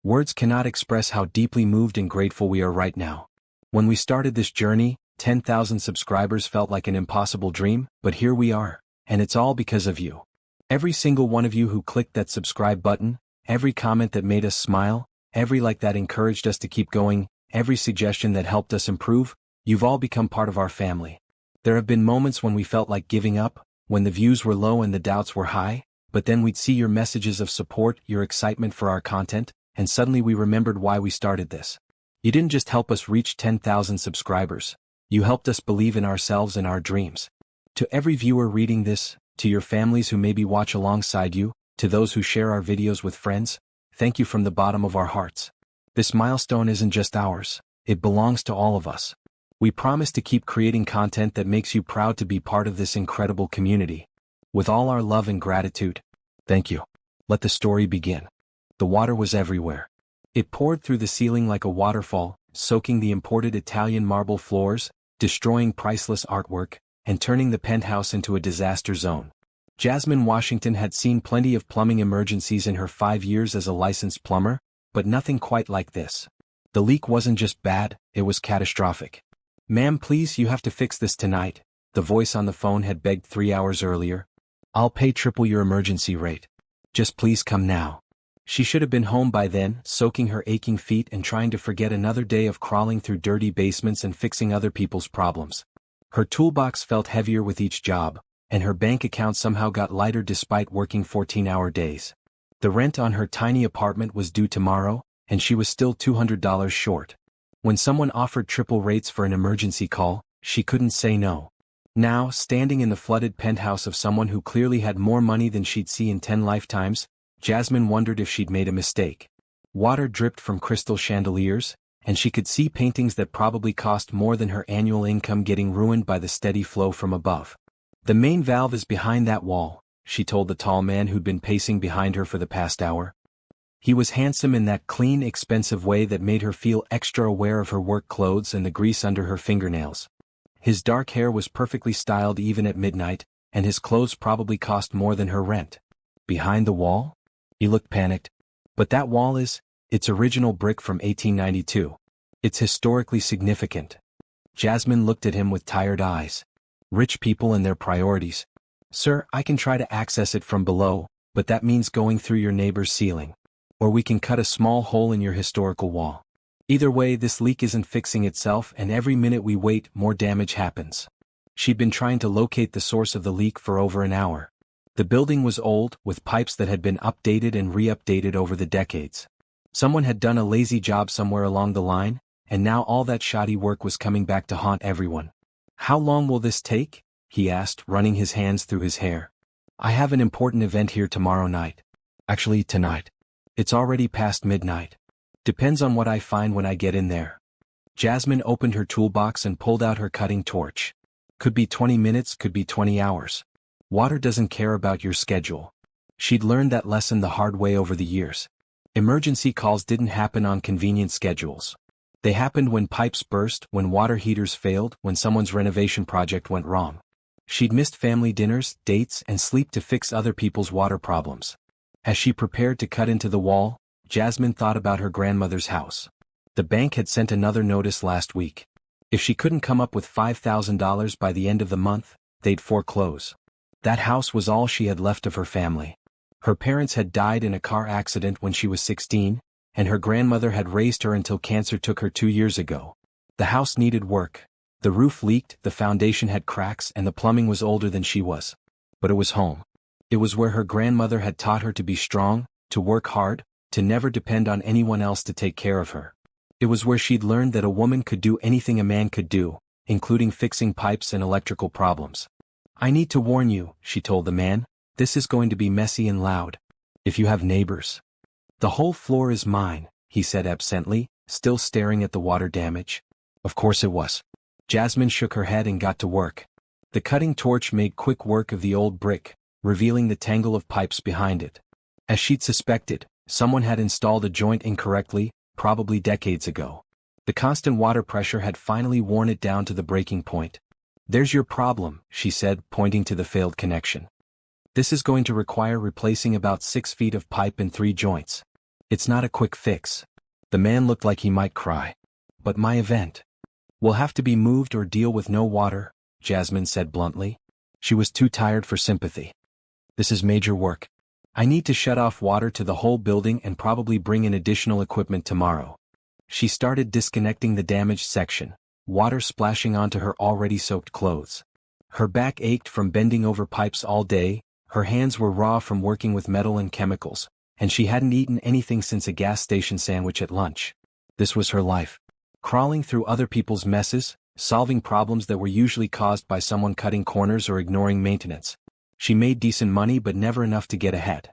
Words cannot express how deeply moved and grateful we are right now. When we started this journey, 10,000 subscribers felt like an impossible dream, but here we are, and it's all because of you. Every single one of you who clicked that subscribe button, every comment that made us smile, every like that encouraged us to keep going, every suggestion that helped us improve, you've all become part of our family. There have been moments when we felt like giving up, when the views were low and the doubts were high, but then we'd see your messages of support, your excitement for our content, and suddenly we remembered why we started this. You didn't just help us reach 10,000 subscribers. You helped us believe in ourselves and our dreams. To every viewer reading this, to your families who maybe watch alongside you, to those who share our videos with friends, thank you from the bottom of our hearts. This milestone isn't just ours, it belongs to all of us. We promise to keep creating content that makes you proud to be part of this incredible community. With all our love and gratitude, thank you. Let the story begin. The water was everywhere. It poured through the ceiling like a waterfall, soaking the imported Italian marble floors, destroying priceless artwork, and turning the penthouse into a disaster zone. Jasmine Washington had seen plenty of plumbing emergencies in her 5 years as a licensed plumber, but nothing quite like this. The leak wasn't just bad, it was catastrophic. "Ma'am, please, you have to fix this tonight," the voice on the phone had begged 3 hours earlier. "I'll pay triple your emergency rate. Just please come now." She should have been home by then, soaking her aching feet and trying to forget another day of crawling through dirty basements and fixing other people's problems. Her toolbox felt heavier with each job, and her bank account somehow got lighter despite working 14-hour days. The rent on her tiny apartment was due tomorrow, and she was still $200 short. When someone offered triple rates for an emergency call, she couldn't say no. Now, standing in the flooded penthouse of someone who clearly had more money than she'd see in 10 lifetimes, Jasmine wondered if she'd made a mistake. Water dripped from crystal chandeliers, and she could see paintings that probably cost more than her annual income getting ruined by the steady flow from above. "The main valve is behind that wall," she told the tall man who'd been pacing behind her for the past hour. He was handsome in that clean, expensive way that made her feel extra aware of her work clothes and the grease under her fingernails. His dark hair was perfectly styled even at midnight, and his clothes probably cost more than her rent. "Behind the wall?" He looked panicked. "But that wall it's original brick from 1892. It's historically significant." Jasmine looked at him with tired eyes. "Rich people and their priorities. Sir, I can try to access it from below, but that means going through your neighbor's ceiling. Or we can cut a small hole in your historical wall. Either way, this leak isn't fixing itself, and every minute we wait, more damage happens." She'd been trying to locate the source of the leak for over an hour. The building was old, with pipes that had been updated and re-updated over the decades. Someone had done a lazy job somewhere along the line, and now all that shoddy work was coming back to haunt everyone. "How long will this take?" he asked, running his hands through his hair. "I have an important event here tomorrow night. Actually, tonight. It's already past midnight. Depends on what I find when I get in there." Jasmine opened her toolbox and pulled out her cutting torch. "Could be 20 minutes, could be 20 hours. Water doesn't care about your schedule." She'd learned that lesson the hard way over the years. Emergency calls didn't happen on convenient schedules. They happened when pipes burst, when water heaters failed, when someone's renovation project went wrong. She'd missed family dinners, dates, and sleep to fix other people's water problems. As she prepared to cut into the wall, Jasmine thought about her grandmother's house. The bank had sent another notice last week. If she couldn't come up with $5,000 by the end of the month, they'd foreclose. That house was all she had left of her family. Her parents had died in a car accident when she was 16, and her grandmother had raised her until cancer took her 2 years ago. The house needed work. The roof leaked, the foundation had cracks, and the plumbing was older than she was. But it was home. It was where her grandmother had taught her to be strong, to work hard, to never depend on anyone else to take care of her. It was where she'd learned that a woman could do anything a man could do, including fixing pipes and electrical problems. "I need to warn you," she told the man, "this is going to be messy and loud. If you have neighbors." "The whole floor is mine," he said absently, still staring at the water damage. Of course it was. Jasmine shook her head and got to work. The cutting torch made quick work of the old brick, revealing the tangle of pipes behind it. As she'd suspected, someone had installed a joint incorrectly, probably decades ago. The constant water pressure had finally worn it down to the breaking point. "There's your problem," she said, pointing to the failed connection. "This is going to require replacing about 6 feet of pipe and 3 joints. It's not a quick fix. The man looked like he might cry. But my event will have to be moved or deal with no water, Jasmine said bluntly. She was too tired for sympathy. This is major work. I need to shut off water to the whole building and probably bring in additional equipment tomorrow. She started disconnecting the damaged section, water splashing onto her already soaked clothes. Her back ached from bending over pipes all day, her hands were raw from working with metal and chemicals, and she hadn't eaten anything since a gas station sandwich at lunch. This was her life. Crawling through other people's messes, solving problems that were usually caused by someone cutting corners or ignoring maintenance. She made decent money but never enough to get ahead.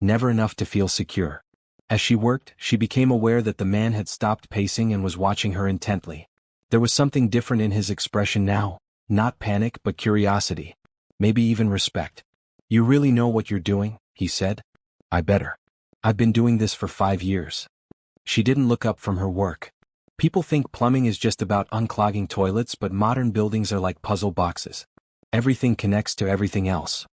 Never enough to feel secure. As she worked, she became aware that the man had stopped pacing and was watching her intently. There was something different in his expression now, not panic but curiosity. Maybe even respect. You really know what you're doing, he said. I better. I've been doing this for 5 years. She didn't look up from her work. People think plumbing is just about unclogging toilets, but modern buildings are like puzzle boxes. Everything connects to everything else.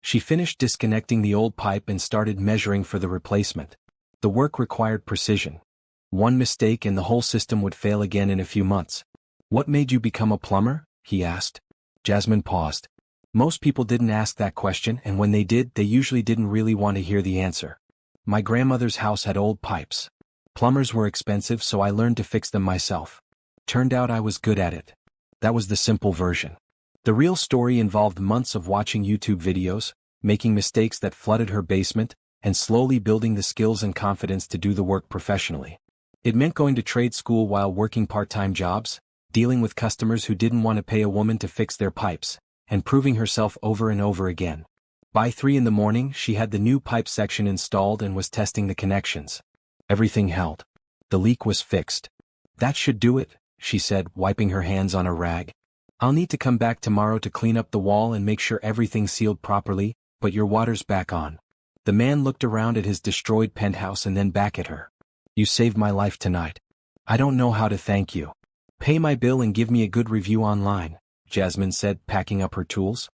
She finished disconnecting the old pipe and started measuring for the replacement. The work required precision. One mistake and the whole system would fail again in a few months. What made you become a plumber? He asked. Jasmine paused. Most people didn't ask that question, and when they did, they usually didn't really want to hear the answer. My grandmother's house had old pipes. Plumbers were expensive, so I learned to fix them myself. Turned out I was good at it. That was the simple version. The real story involved months of watching YouTube videos, making mistakes that flooded her basement, and slowly building the skills and confidence to do the work professionally. It meant going to trade school while working part-time jobs, dealing with customers who didn't want to pay a woman to fix their pipes, and proving herself over and over again. By 3 in the morning, she had the new pipe section installed and was testing the connections. Everything held. The leak was fixed. That should do it, she said, wiping her hands on a rag. I'll need to come back tomorrow to clean up the wall and make sure everything's sealed properly, but your water's back on. The man looked around at his destroyed penthouse and then back at her. You saved my life tonight. I don't know how to thank you. Pay my bill and give me a good review online, Jasmine said, packing up her tools.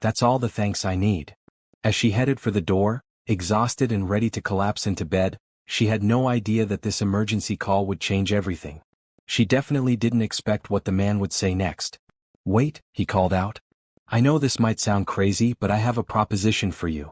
That's all the thanks I need. As she headed for the door, exhausted and ready to collapse into bed, she had no idea that this emergency call would change everything. She definitely didn't expect what the man would say next. Wait, he called out. I know this might sound crazy, but I have a proposition for you.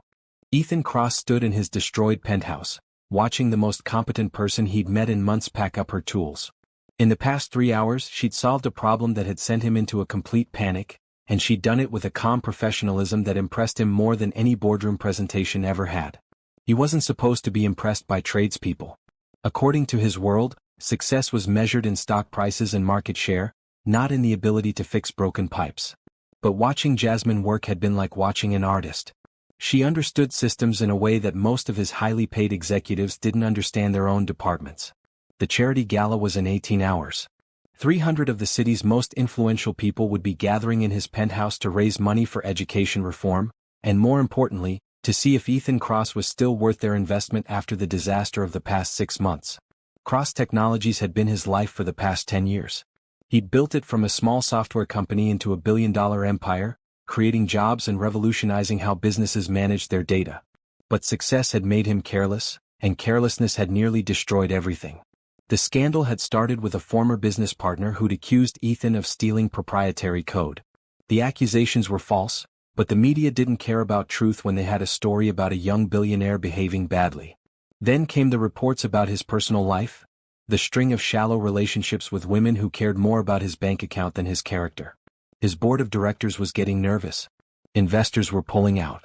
Ethan Cross stood in his destroyed penthouse, watching the most competent person he'd met in months pack up her tools. In the past 3 hours, she'd solved a problem that had sent him into a complete panic, and she'd done it with a calm professionalism that impressed him more than any boardroom presentation ever had. He wasn't supposed to be impressed by tradespeople. According to his world, success was measured in stock prices and market share, not in the ability to fix broken pipes. But watching Jasmine work had been like watching an artist. She understood systems in a way that most of his highly paid executives didn't understand their own departments. The charity gala was in 18 hours. 300 of the city's most influential people would be gathering in his penthouse to raise money for education reform, and more importantly, to see if Ethan Cross was still worth their investment after the disaster of the past 6 months. Cross Technologies had been his life for the past 10 years. He'd built it from a small software company into a billion-dollar empire, creating jobs and revolutionizing how businesses managed their data. But success had made him careless, and carelessness had nearly destroyed everything. The scandal had started with a former business partner who'd accused Ethan of stealing proprietary code. The accusations were false, but the media didn't care about truth when they had a story about a young billionaire behaving badly. Then came the reports about his personal life, the string of shallow relationships with women who cared more about his bank account than his character. His board of directors was getting nervous. Investors were pulling out.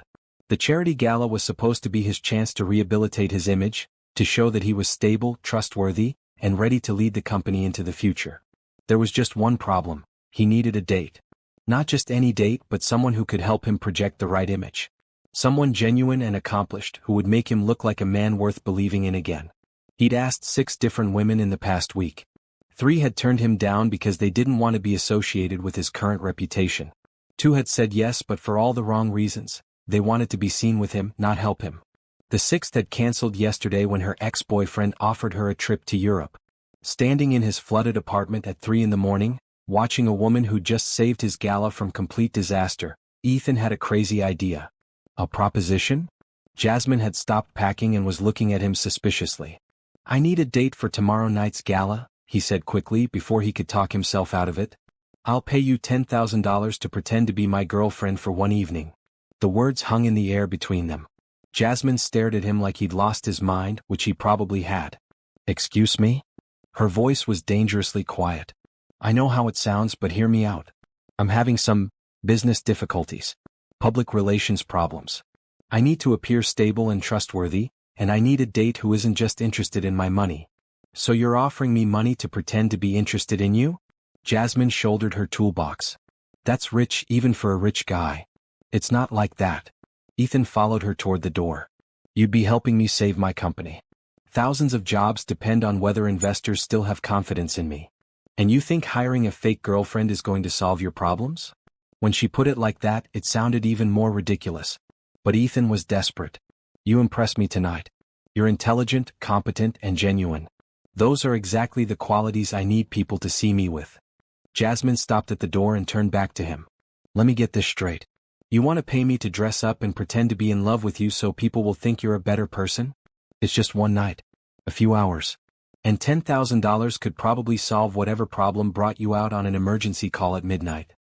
The charity gala was supposed to be his chance to rehabilitate his image, to show that he was stable, trustworthy, and ready to lead the company into the future. There was just one problem. He needed a date. Not just any date, but someone who could help him project the right image. Someone genuine and accomplished who would make him look like a man worth believing in again. He'd asked 6 different women in the past week. 3 had turned him down because they didn't want to be associated with his current reputation. 2 had said yes, but for all the wrong reasons. They wanted to be seen with him, not help him. The 6th had canceled yesterday when her ex-boyfriend offered her a trip to Europe. Standing in his flooded apartment at 3 in the morning, watching a woman who just saved his gala from complete disaster, Ethan had a crazy idea. A proposition? Jasmine had stopped packing and was looking at him suspiciously. I need a date for tomorrow night's gala, he said quickly before he could talk himself out of it. I'll pay you $10,000 to pretend to be my girlfriend for one evening. The words hung in the air between them. Jasmine stared at him like he'd lost his mind, which he probably had. Excuse me? Her voice was dangerously quiet. I know how it sounds, but hear me out. I'm having some business difficulties. Public relations problems. I need to appear stable and trustworthy, and I need a date who isn't just interested in my money. So you're offering me money to pretend to be interested in you? Jasmine shouldered her toolbox. That's rich even for a rich guy. It's not like that. Ethan followed her toward the door. You'd be helping me save my company. Thousands of jobs depend on whether investors still have confidence in me. And you think hiring a fake girlfriend is going to solve your problems? When she put it like that, it sounded even more ridiculous. But Ethan was desperate. You impress me tonight. You're intelligent, competent, and genuine. Those are exactly the qualities I need people to see me with. Jasmine stopped at the door and turned back to him. Let me get this straight. You want to pay me to dress up and pretend to be in love with you so people will think you're a better person? It's just one night. A few hours. And $10,000 could probably solve whatever problem brought you out on an emergency call at midnight.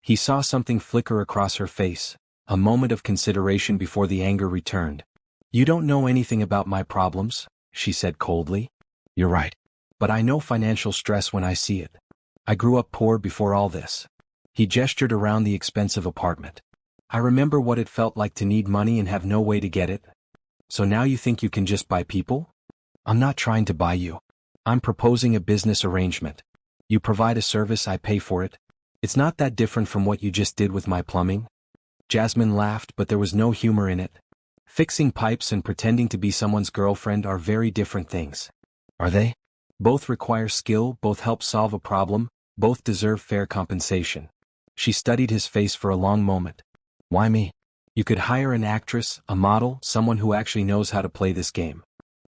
He saw something flicker across her face, a moment of consideration before the anger returned. You don't know anything about my problems, she said coldly. You're right. But I know financial stress when I see it. I grew up poor before all this. He gestured around the expensive apartment. I remember what it felt like to need money and have no way to get it. So now you think you can just buy people? I'm not trying to buy you. I'm proposing a business arrangement. You provide a service, I pay for it. It's not that different from what you just did with my plumbing. Jasmine laughed, but there was no humor in it. Fixing pipes and pretending to be someone's girlfriend are very different things. Are they? Both require skill, both help solve a problem, both deserve fair compensation. She studied his face for a long moment. Why me? You could hire an actress, a model, someone who actually knows how to play this game.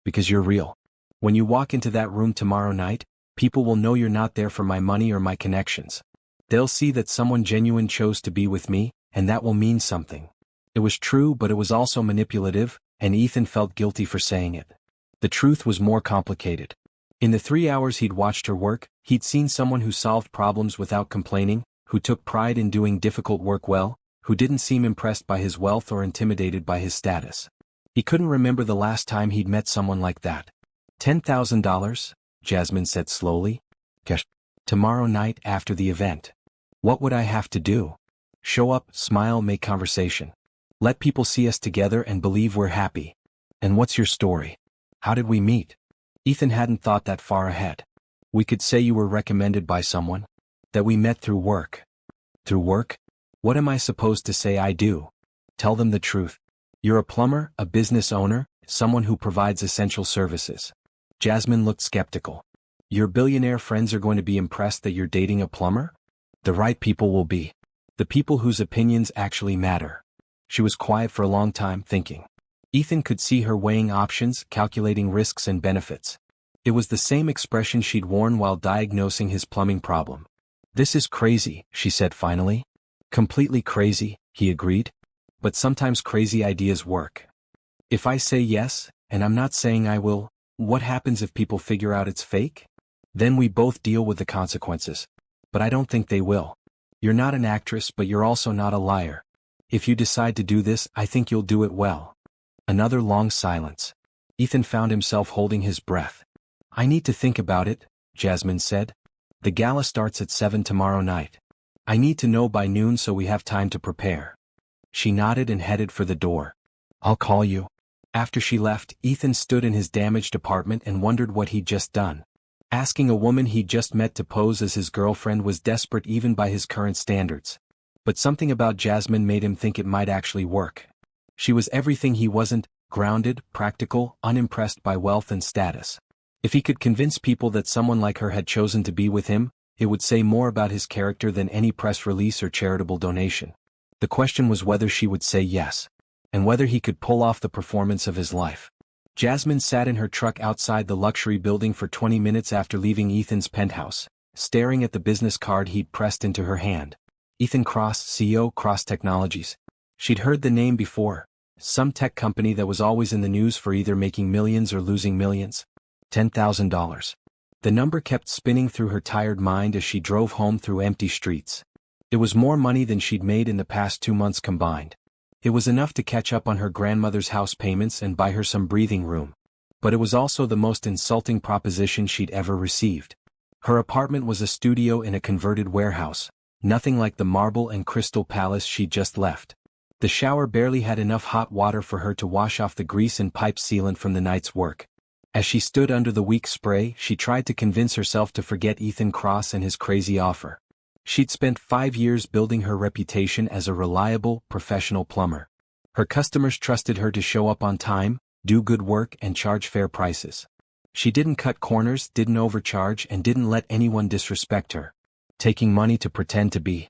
Because you're real. When you walk into that room tomorrow night, people will know you're not there for my money or my connections. They'll see that someone genuine chose to be with me, and that will mean something. It was true, but it was also manipulative, and Ethan felt guilty for saying it. The truth was more complicated. In the 3 hours he'd watched her work, he'd seen someone who solved problems without complaining, who took pride in doing difficult work well, who didn't seem impressed by his wealth or intimidated by his status. He couldn't remember the last time he'd met someone like that. $10,000, Jasmine said slowly. Gosh. Tomorrow night after the event. What would I have to do? Show up, smile, make conversation. Let people see us together and believe we're happy. And what's your story? How did we meet? Ethan hadn't thought that far ahead. We could say you were recommended by someone. That we met through work. Through work? What am I supposed to say I do? Tell them the truth. You're a plumber, a business owner, someone who provides essential services. Jasmine looked skeptical. Your billionaire friends are going to be impressed that you're dating a plumber? The right people will be. The people whose opinions actually matter. She was quiet for a long time, thinking. Ethan could see her weighing options, calculating risks and benefits. It was the same expression she'd worn while diagnosing his plumbing problem. This is crazy, she said finally. Completely crazy, he agreed. But sometimes crazy ideas work. If I say yes, and I'm not saying I will, what happens if people figure out it's fake? Then we both deal with the consequences. But I don't think they will. You're not an actress, but you're also not a liar. If you decide to do this, I think you'll do it well. Another long silence. Ethan found himself holding his breath. I need to think about it, Jasmine said. The gala starts at 7 tomorrow night. I need to know by noon so we have time to prepare. She nodded and headed for the door. I'll call you. After she left, Ethan stood in his damaged apartment and wondered what he'd just done. Asking a woman he'd just met to pose as his girlfriend was desperate even by his current standards. But something about Jasmine made him think it might actually work. She was everything he wasn't, grounded, practical, unimpressed by wealth and status. If he could convince people that someone like her had chosen to be with him, it would say more about his character than any press release or charitable donation. The question was whether she would say yes, and whether he could pull off the performance of his life. Jasmine sat in her truck outside the luxury building for 20 minutes after leaving Ethan's penthouse, staring at the business card he'd pressed into her hand. Ethan Cross, CEO, Cross Technologies. She'd heard the name before, some tech company that was always in the news for either making millions or losing millions. $10,000. The number kept spinning through her tired mind as she drove home through empty streets. It was more money than she'd made in the past 2 months combined. It was enough to catch up on her grandmother's house payments and buy her some breathing room. But it was also the most insulting proposition she'd ever received. Her apartment was a studio in a converted warehouse, nothing like the marble and crystal palace she'd just left. The shower barely had enough hot water for her to wash off the grease and pipe sealant from the night's work. As she stood under the weak spray, she tried to convince herself to forget Ethan Cross and his crazy offer. She'd spent 5 years building her reputation as a reliable, professional plumber. Her customers trusted her to show up on time, do good work, and charge fair prices. She didn't cut corners, didn't overcharge, and didn't let anyone disrespect her. Taking money to pretend to be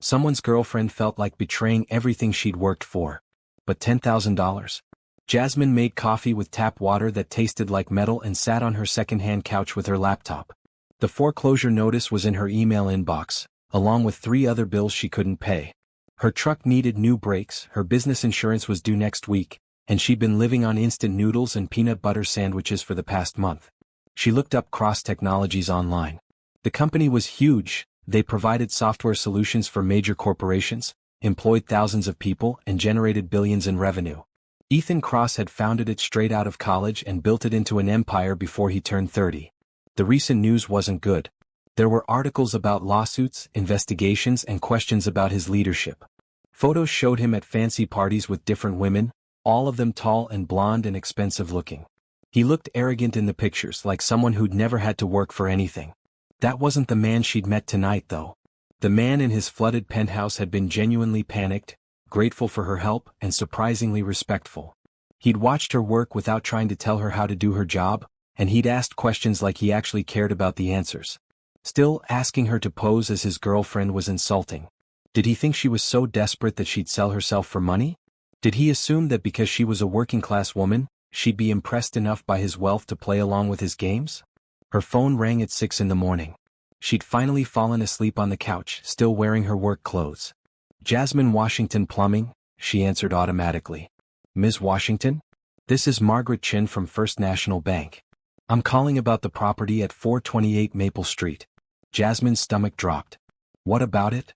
someone's girlfriend felt like betraying everything she'd worked for. But $10,000? Jasmine made coffee with tap water that tasted like metal and sat on her second-hand couch with her laptop. The foreclosure notice was in her email inbox, along with 3 other bills she couldn't pay. Her truck needed new brakes, her business insurance was due next week, and she'd been living on instant noodles and peanut butter sandwiches for the past month. She looked up Cross Technologies online. The company was huge. They provided software solutions for major corporations, employed thousands of people, and generated billions in revenue. Ethan Cross had founded it straight out of college and built it into an empire before he turned 30. The recent news wasn't good. There were articles about lawsuits, investigations, and questions about his leadership. Photos showed him at fancy parties with different women, all of them tall and blonde and expensive looking. He looked arrogant in the pictures, like someone who'd never had to work for anything. That wasn't the man she'd met tonight, though. The man in his flooded penthouse had been genuinely panicked, grateful for her help, and surprisingly respectful. He'd watched her work without trying to tell her how to do her job, and he'd asked questions like he actually cared about the answers. Still, asking her to pose as his girlfriend was insulting. Did he think she was so desperate that she'd sell herself for money? Did he assume that because she was a working-class woman, she'd be impressed enough by his wealth to play along with his games? Her phone rang at 6 a.m. She'd finally fallen asleep on the couch, still wearing her work clothes. Jasmine Washington Plumbing, she answered automatically. Ms. Washington? This is Margaret Chin from First National Bank. I'm calling about the property at 428 Maple Street. Jasmine's stomach dropped. What about it?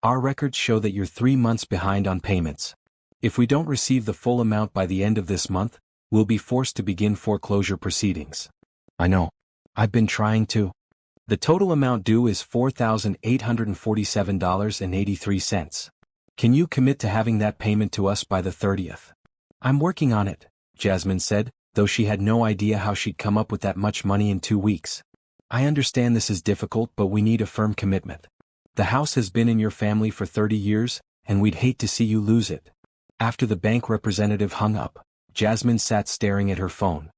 Our records show that you're 3 months behind on payments. If we don't receive the full amount by the end of this month, we'll be forced to begin foreclosure proceedings. I know. I've been trying to. The total amount due is $4,847.83. Can you commit to having that payment to us by the 30th? I'm working on it, Jasmine said, though she had no idea how she'd come up with that much money in 2 weeks. I understand this is difficult, but we need a firm commitment. The house has been in your family for 30 years, and we'd hate to see you lose it. After the bank representative hung up, Jasmine sat staring at her phone.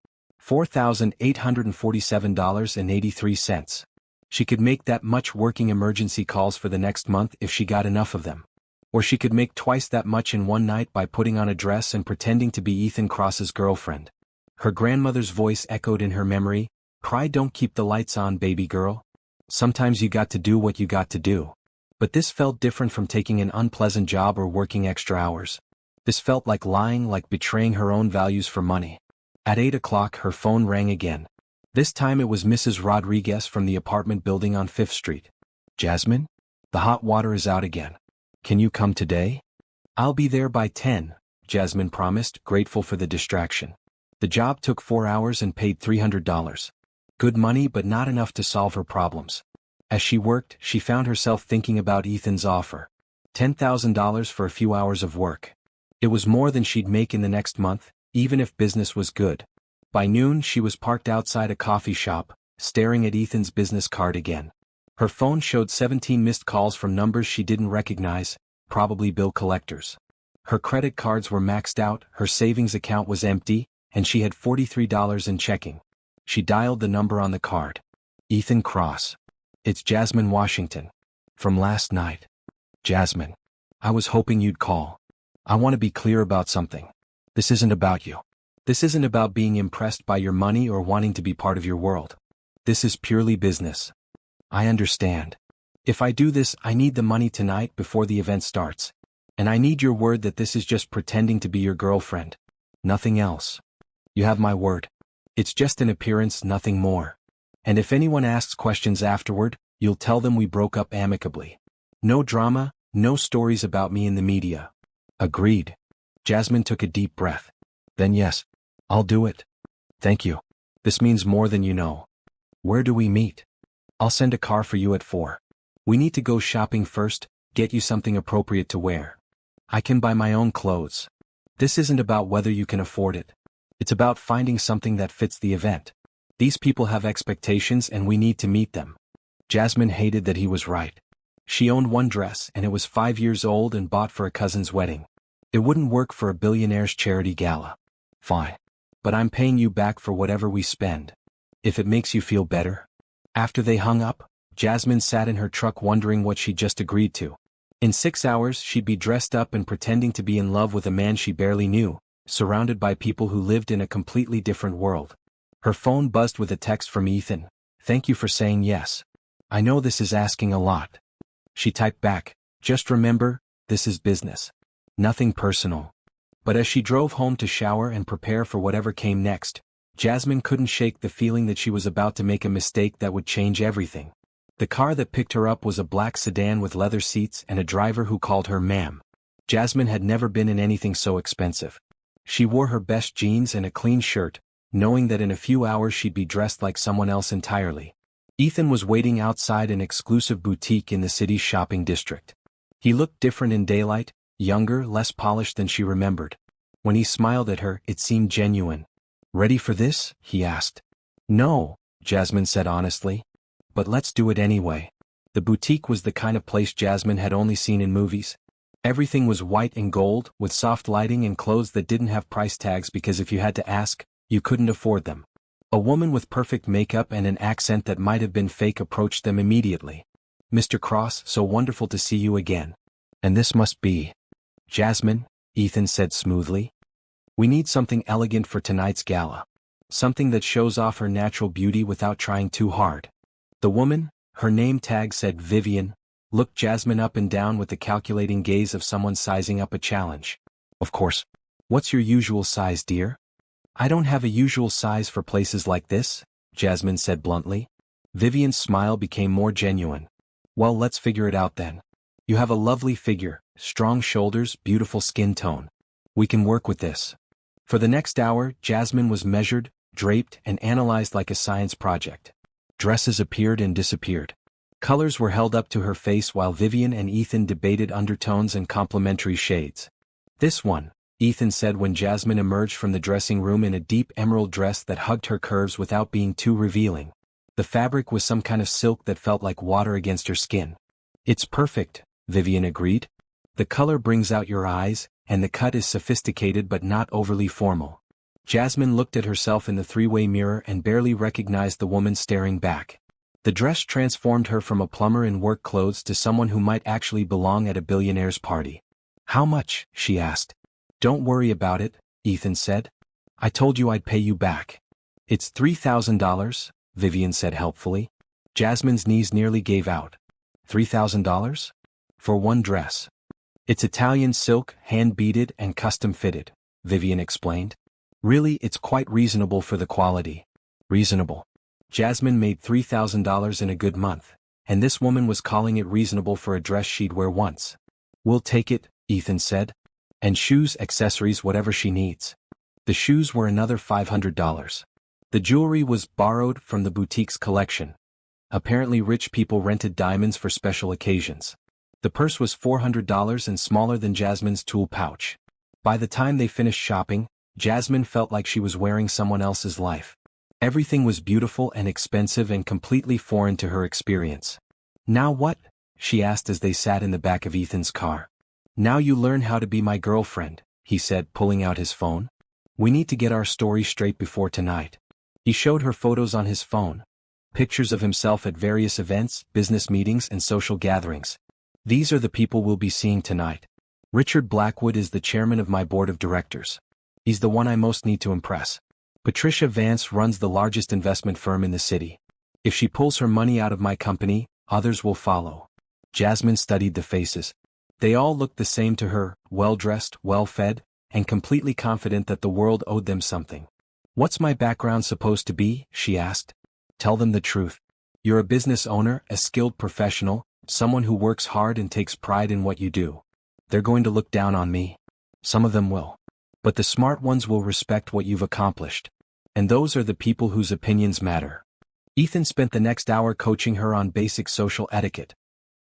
$4,847.83. She could make that much working emergency calls for the next month if she got enough of them. Or she could make twice that much in one night by putting on a dress and pretending to be Ethan Cross's girlfriend. Her grandmother's voice echoed in her memory, "Cry don't keep the lights on, baby girl. Sometimes you got to do what you got to do." But this felt different from taking an unpleasant job or working extra hours. This felt like lying, like betraying her own values for money. At 8 o'clock her phone rang again. This time it was Mrs. Rodriguez from the apartment building on 5th Street. Jasmine? The hot water is out again. Can you come today? I'll be there by 10, Jasmine promised, grateful for the distraction. The job took 4 hours and paid $300. Good money, but not enough to solve her problems. As she worked, she found herself thinking about Ethan's offer. $10,000 for a few hours of work. It was more than she'd make in the next month, even if business was good. By noon she was parked outside a coffee shop, staring at Ethan's business card again. Her phone showed 17 missed calls from numbers she didn't recognize, probably bill collectors. Her credit cards were maxed out, her savings account was empty, and she had $43 in checking. She dialed the number on the card. Ethan Cross. It's Jasmine Washington. From last night. Jasmine. I was hoping you'd call. I want to be clear about something. This isn't about you. This isn't about being impressed by your money or wanting to be part of your world. This is purely business. I understand. If I do this, I need the money tonight before the event starts. And I need your word that this is just pretending to be your girlfriend. Nothing else. You have my word. It's just an appearance, nothing more. And if anyone asks questions afterward, you'll tell them we broke up amicably. No drama, no stories about me in the media. Agreed. Jasmine took a deep breath. Then yes, I'll do it. Thank you. This means more than you know. Where do we meet? I'll send a car for you at 4. We need to go shopping first, get you something appropriate to wear. I can buy my own clothes. This isn't about whether you can afford it. It's about finding something that fits the event. These people have expectations and we need to meet them. Jasmine hated that he was right. She owned one dress and it was 5 years old and bought for a cousin's wedding. It wouldn't work for a billionaire's charity gala. Fine. But I'm paying you back for whatever we spend. If it makes you feel better. After they hung up, Jasmine sat in her truck wondering what she'd just agreed to. In 6 hours she'd be dressed up and pretending to be in love with a man she barely knew, surrounded by people who lived in a completely different world. Her phone buzzed with a text from Ethan. Thank you for saying yes. I know this is asking a lot. She typed back, just remember, this is business. Nothing personal. But as she drove home to shower and prepare for whatever came next, Jasmine couldn't shake the feeling that she was about to make a mistake that would change everything. The car that picked her up was a black sedan with leather seats and a driver who called her ma'am. Jasmine had never been in anything so expensive. She wore her best jeans and a clean shirt, knowing that in a few hours she'd be dressed like someone else entirely. Ethan was waiting outside an exclusive boutique in the city's shopping district. He looked different in daylight, younger, less polished than she remembered. When he smiled at her, it seemed genuine. Ready for this? He asked. No, Jasmine said honestly. But let's do it anyway. The boutique was the kind of place Jasmine had only seen in movies. Everything was white and gold, with soft lighting and clothes that didn't have price tags because if you had to ask, you couldn't afford them. A woman with perfect makeup and an accent that might have been fake approached them immediately. Mr. Cross, so wonderful to see you again. And this must be Jasmine, Ethan said smoothly. We need something elegant for tonight's gala. Something that shows off her natural beauty without trying too hard. The woman, her name tag said Vivian, looked Jasmine up and down with the calculating gaze of someone sizing up a challenge. Of course. What's your usual size, dear? I don't have a usual size for places like this, Jasmine said bluntly. Vivian's smile became more genuine. Well, let's figure it out then. You have a lovely figure, strong shoulders, beautiful skin tone. We can work with this. For the next hour, Jasmine was measured, draped, and analyzed like a science project. Dresses appeared and disappeared. Colors were held up to her face while Vivian and Ethan debated undertones and complementary shades. This one, Ethan said when Jasmine emerged from the dressing room in a deep emerald dress that hugged her curves without being too revealing. The fabric was some kind of silk that felt like water against her skin. It's perfect, Vivian agreed. The color brings out your eyes, and the cut is sophisticated but not overly formal. Jasmine looked at herself in the three-way mirror and barely recognized the woman staring back. The dress transformed her from a plumber in work clothes to someone who might actually belong at a billionaire's party. How much? She asked. Don't worry about it, Ethan said. I told you I'd pay you back. It's $3,000, Vivian said helpfully. Jasmine's knees nearly gave out. $3,000? For one dress. It's Italian silk, hand-beaded and custom-fitted, Vivian explained. Really, it's quite reasonable for the quality. Reasonable. Jasmine made $3,000 in a good month, and this woman was calling it reasonable for a dress she'd wear once. We'll take it, Ethan said. And shoes, accessories, whatever she needs. The shoes were another $500. The jewelry was borrowed from the boutique's collection. Apparently rich people rented diamonds for special occasions. The purse was $400 and smaller than Jasmine's tool pouch. By the time they finished shopping, Jasmine felt like she was wearing someone else's life. Everything was beautiful and expensive and completely foreign to her experience. Now what? She asked as they sat in the back of Ethan's car. Now you learn how to be my girlfriend, he said, pulling out his phone. We need to get our story straight before tonight. He showed her photos on his phone. Pictures of himself at various events, business meetings, and social gatherings. These are the people we'll be seeing tonight. Richard Blackwood is the chairman of my board of directors. He's the one I most need to impress. Patricia Vance runs the largest investment firm in the city. If she pulls her money out of my company, others will follow. Jasmine studied the faces. They all looked the same to her, well-dressed, well-fed, and completely confident that the world owed them something. What's my background supposed to be? She asked. Tell them the truth. You're a business owner, a skilled professional, someone who works hard and takes pride in what you do. They're going to look down on me. Some of them will. But the smart ones will respect what you've accomplished. And those are the people whose opinions matter. Ethan spent the next hour coaching her on basic social etiquette.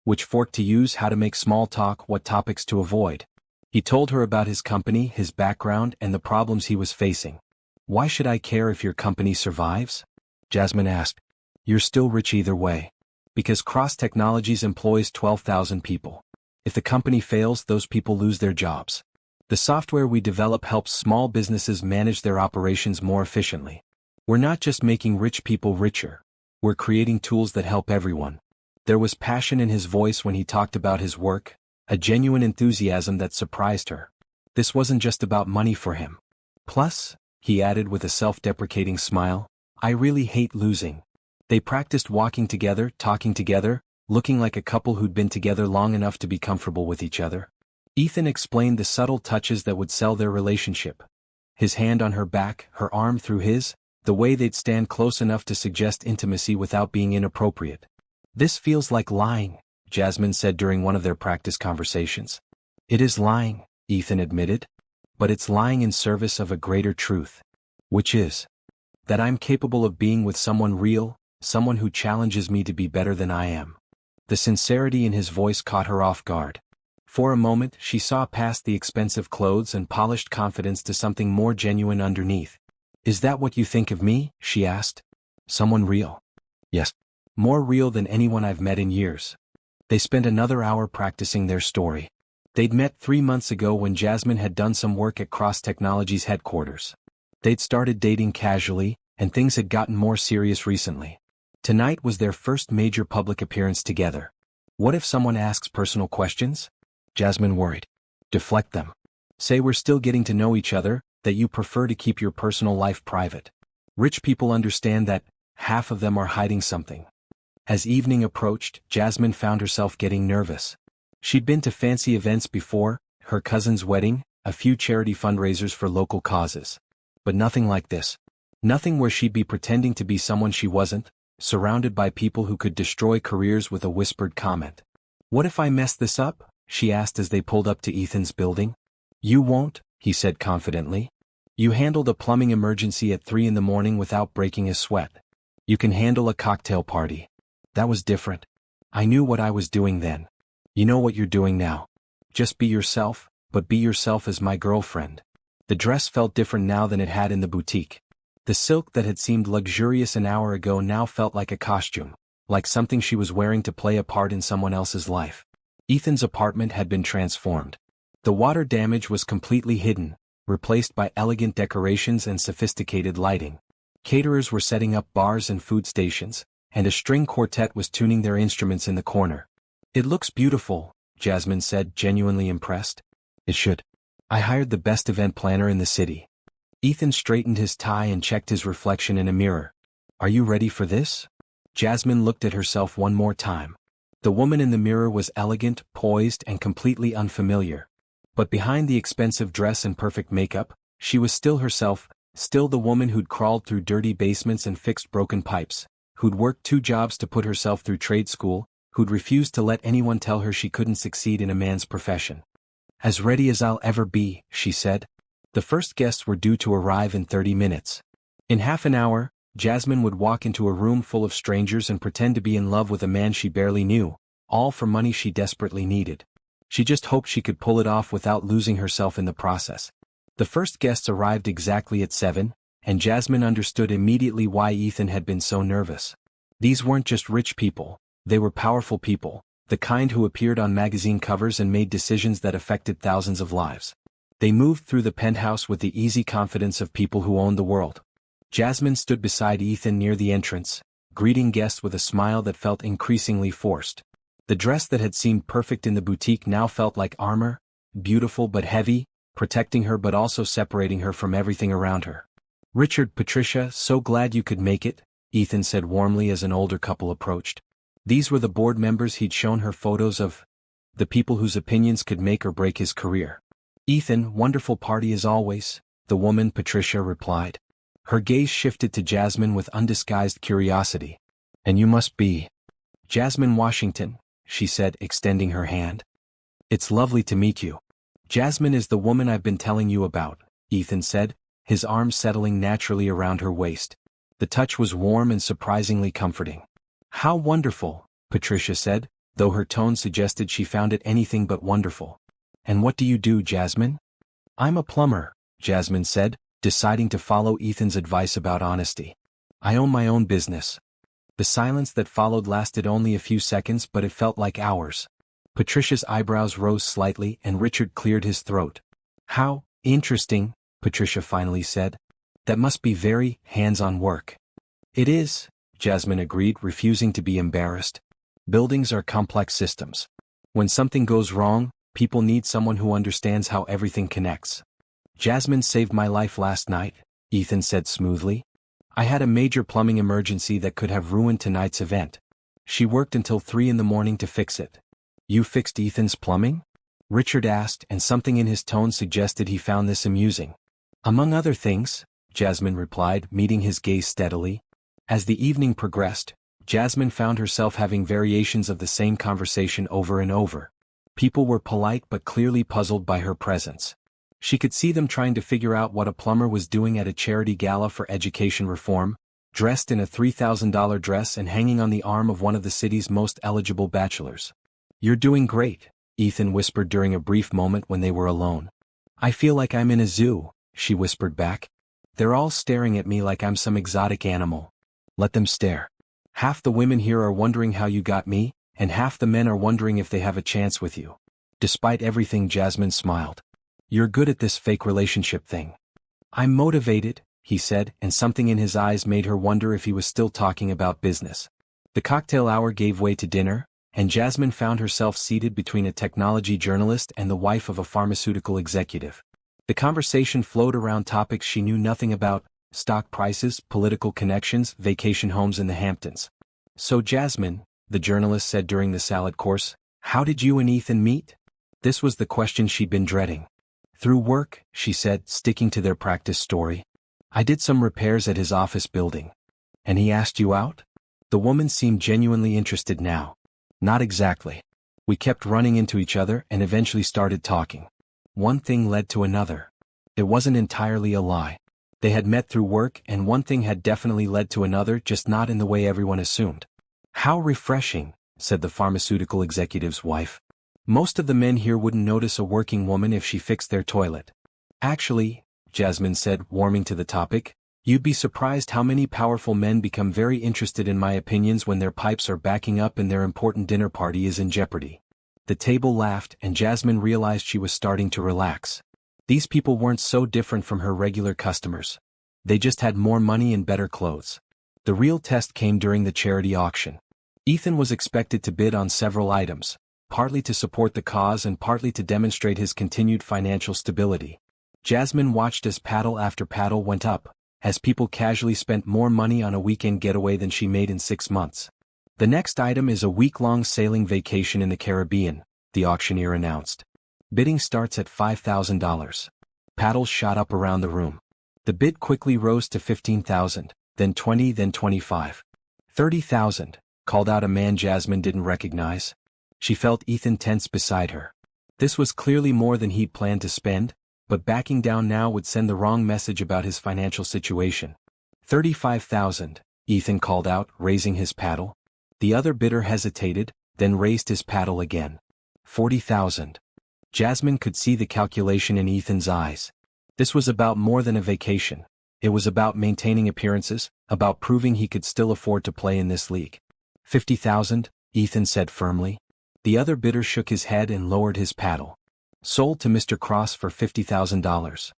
Which fork to use, how to make small talk, what topics to avoid. He told her about his company, his background, and the problems he was facing. Why should I care if your company survives? Jasmine asked. You're still rich either way. Because Cross Technologies employs 12,000 people. If the company fails, those people lose their jobs. The software we develop helps small businesses manage their operations more efficiently. We're not just making rich people richer. We're creating tools that help everyone. There was passion in his voice when he talked about his work, a genuine enthusiasm that surprised her. This wasn't just about money for him. Plus, he added with a self-deprecating smile, I really hate losing. They practiced walking together, talking together, looking like a couple who'd been together long enough to be comfortable with each other. Ethan explained the subtle touches that would sell their relationship. His hand on her back, her arm through his, the way they'd stand close enough to suggest intimacy without being inappropriate. This feels like lying, Jasmine said during one of their practice conversations. It is lying, Ethan admitted. But it's lying in service of a greater truth. Which is that I'm capable of being with someone real, someone who challenges me to be better than I am. The sincerity in his voice caught her off guard. For a moment, she saw past the expensive clothes and polished confidence to something more genuine underneath. Is that what you think of me? She asked. Someone real? Yes. More real than anyone I've met in years. They spent another hour practicing their story. They'd met 3 months ago when Jasmine had done some work at Cross Technologies headquarters. They'd started dating casually, and things had gotten more serious recently. Tonight was their first major public appearance together. What if someone asks personal questions? Jasmine worried. Deflect them. Say we're still getting to know each other, that you prefer to keep your personal life private. Rich people understand that half of them are hiding something. As evening approached, Jasmine found herself getting nervous. She'd been to fancy events before, her cousin's wedding, a few charity fundraisers for local causes. But nothing like this. Nothing where she'd be pretending to be someone she wasn't, surrounded by people who could destroy careers with a whispered comment. What if I mess this up? She asked as they pulled up to Ethan's building. You won't, he said confidently. You handled a plumbing emergency at 3 a.m. without breaking a sweat. You can handle a cocktail party. That was different. I knew what I was doing then. You know what you're doing now. Just be yourself, but be yourself as my girlfriend. The dress felt different now than it had in the boutique. The silk that had seemed luxurious an hour ago now felt like a costume, like something she was wearing to play a part in someone else's life. Ethan's apartment had been transformed. The water damage was completely hidden, replaced by elegant decorations and sophisticated lighting. Caterers were setting up bars and food stations, and a string quartet was tuning their instruments in the corner. It looks beautiful, Jasmine said, genuinely impressed. It should. I hired the best event planner in the city. Ethan straightened his tie and checked his reflection in a mirror. Are you ready for this? Jasmine looked at herself one more time. The woman in the mirror was elegant, poised, and completely unfamiliar. But behind the expensive dress and perfect makeup, she was still herself, still the woman who'd crawled through dirty basements and fixed broken pipes, who'd worked 2 jobs to put herself through trade school, who'd refused to let anyone tell her she couldn't succeed in a man's profession. As ready as I'll ever be, she said. The first guests were due to arrive in 30 minutes. In half an hour, Jasmine would walk into a room full of strangers and pretend to be in love with a man she barely knew, all for money she desperately needed. She just hoped she could pull it off without losing herself in the process. The first guests arrived exactly at 7, and Jasmine understood immediately why Ethan had been so nervous. These weren't just rich people, they were powerful people, the kind who appeared on magazine covers and made decisions that affected thousands of lives. They moved through the penthouse with the easy confidence of people who owned the world. Jasmine stood beside Ethan near the entrance, greeting guests with a smile that felt increasingly forced. The dress that had seemed perfect in the boutique now felt like armor, beautiful but heavy, protecting her but also separating her from everything around her. Richard, Patricia, so glad you could make it, Ethan said warmly as an older couple approached. These were the board members he'd shown her photos of, the people whose opinions could make or break his career. Ethan, wonderful party as always, the woman, Patricia, replied. Her gaze shifted to Jasmine with undisguised curiosity. "And you must be Jasmine Washington," she said, extending her hand. "It's lovely to meet you." "Jasmine is the woman I've been telling you about," Ethan said, his arms settling naturally around her waist. The touch was warm and surprisingly comforting. "How wonderful," Patricia said, though her tone suggested she found it anything but wonderful. "And what do you do, Jasmine?" "I'm a plumber," Jasmine said, deciding to follow Ethan's advice about honesty. "I own my own business." The silence that followed lasted only a few seconds, but it felt like hours. Patricia's eyebrows rose slightly and Richard cleared his throat. "How interesting," Patricia finally said. "That must be very hands-on work." "It is," Jasmine agreed, refusing to be embarrassed. "Buildings are complex systems. When something goes wrong, people need someone who understands how everything connects." "Jasmine saved my life last night," Ethan said smoothly. "I had a major plumbing emergency that could have ruined tonight's event. She worked until 3 in the morning to fix it." "You fixed Ethan's plumbing?" Richard asked, and something in his tone suggested he found this amusing. "Among other things," Jasmine replied, meeting his gaze steadily. As the evening progressed, Jasmine found herself having variations of the same conversation over and over. People were polite but clearly puzzled by her presence. She could see them trying to figure out what a plumber was doing at a charity gala for education reform, dressed in a $3,000 dress and hanging on the arm of one of the city's most eligible bachelors. "You're doing great," Ethan whispered during a brief moment when they were alone. "I feel like I'm in a zoo," she whispered back. "They're all staring at me like I'm some exotic animal." "Let them stare. Half the women here are wondering how you got me, and half the men are wondering if they have a chance with you." Despite everything, Jasmine smiled. "You're good at this fake relationship thing." "I'm motivated," he said, and something in his eyes made her wonder if he was still talking about business. The cocktail hour gave way to dinner, and Jasmine found herself seated between a technology journalist and the wife of a pharmaceutical executive. The conversation flowed around topics she knew nothing about: stock prices, political connections, vacation homes in the Hamptons. "So Jasmine," the journalist said during the salad course, "how did you and Ethan meet?" This was the question she'd been dreading. "Through work," she said, sticking to their practice story. "I did some repairs at his office building." "And he asked you out?" The woman seemed genuinely interested now. "Not exactly. We kept running into each other and eventually started talking. One thing led to another. It wasn't entirely a lie. They had met through work, and one thing had definitely led to another, just not in the way everyone assumed." "How refreshing," said the pharmaceutical executive's wife. "Most of the men here wouldn't notice a working woman if she fixed their toilet." "Actually," Jasmine said, warming to the topic, "you'd be surprised how many powerful men become very interested in my opinions when their pipes are backing up and their important dinner party is in jeopardy." The table laughed, and Jasmine realized she was starting to relax. These people weren't so different from her regular customers. They just had more money and better clothes. The real test came during the charity auction. Ethan was expected to bid on several items, partly to support the cause and partly to demonstrate his continued financial stability. Jasmine watched as paddle after paddle went up, as people casually spent more money on a weekend getaway than she made in 6 months. "The next item is a week-long sailing vacation in the Caribbean," the auctioneer announced. "Bidding starts at $5,000. Paddles shot up around the room. The bid quickly rose to $15,000, then $20,000, then $25,000. $30,000, called out a man Jasmine didn't recognize. She felt Ethan tense beside her. This was clearly more than he'd planned to spend, but backing down now would send the wrong message about his financial situation. $35,000, Ethan called out, raising his paddle. The other bidder hesitated, then raised his paddle again. $40,000. Jasmine could see the calculation in Ethan's eyes. This was about more than a vacation. It was about maintaining appearances, about proving he could still afford to play in this league. $50,000, Ethan said firmly. The other bidder shook his head and lowered his paddle. Sold to Mr. Cross for $50,000.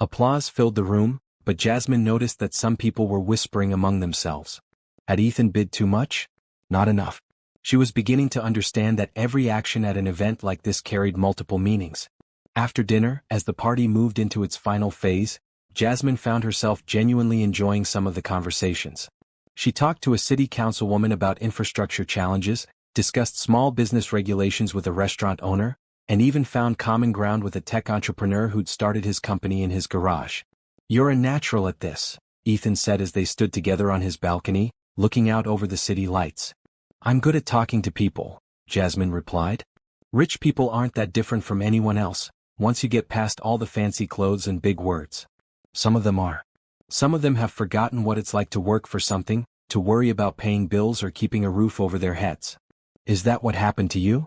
Applause filled the room, but Jasmine noticed that some people were whispering among themselves. Had Ethan bid too much? Not enough. She was beginning to understand that every action at an event like this carried multiple meanings. After dinner, as the party moved into its final phase, Jasmine found herself genuinely enjoying some of the conversations. She talked to a city councilwoman about infrastructure challenges, discussed small business regulations with a restaurant owner, and even found common ground with a tech entrepreneur who'd started his company in his garage. "You're a natural at this," Ethan said as they stood together on his balcony, looking out over the city lights. I'm good at talking to people, Jasmine replied. Rich people aren't that different from anyone else, once you get past all the fancy clothes and big words. Some of them are. Some of them have forgotten what it's like to work for something, to worry about paying bills or keeping a roof over their heads. Is that what happened to you?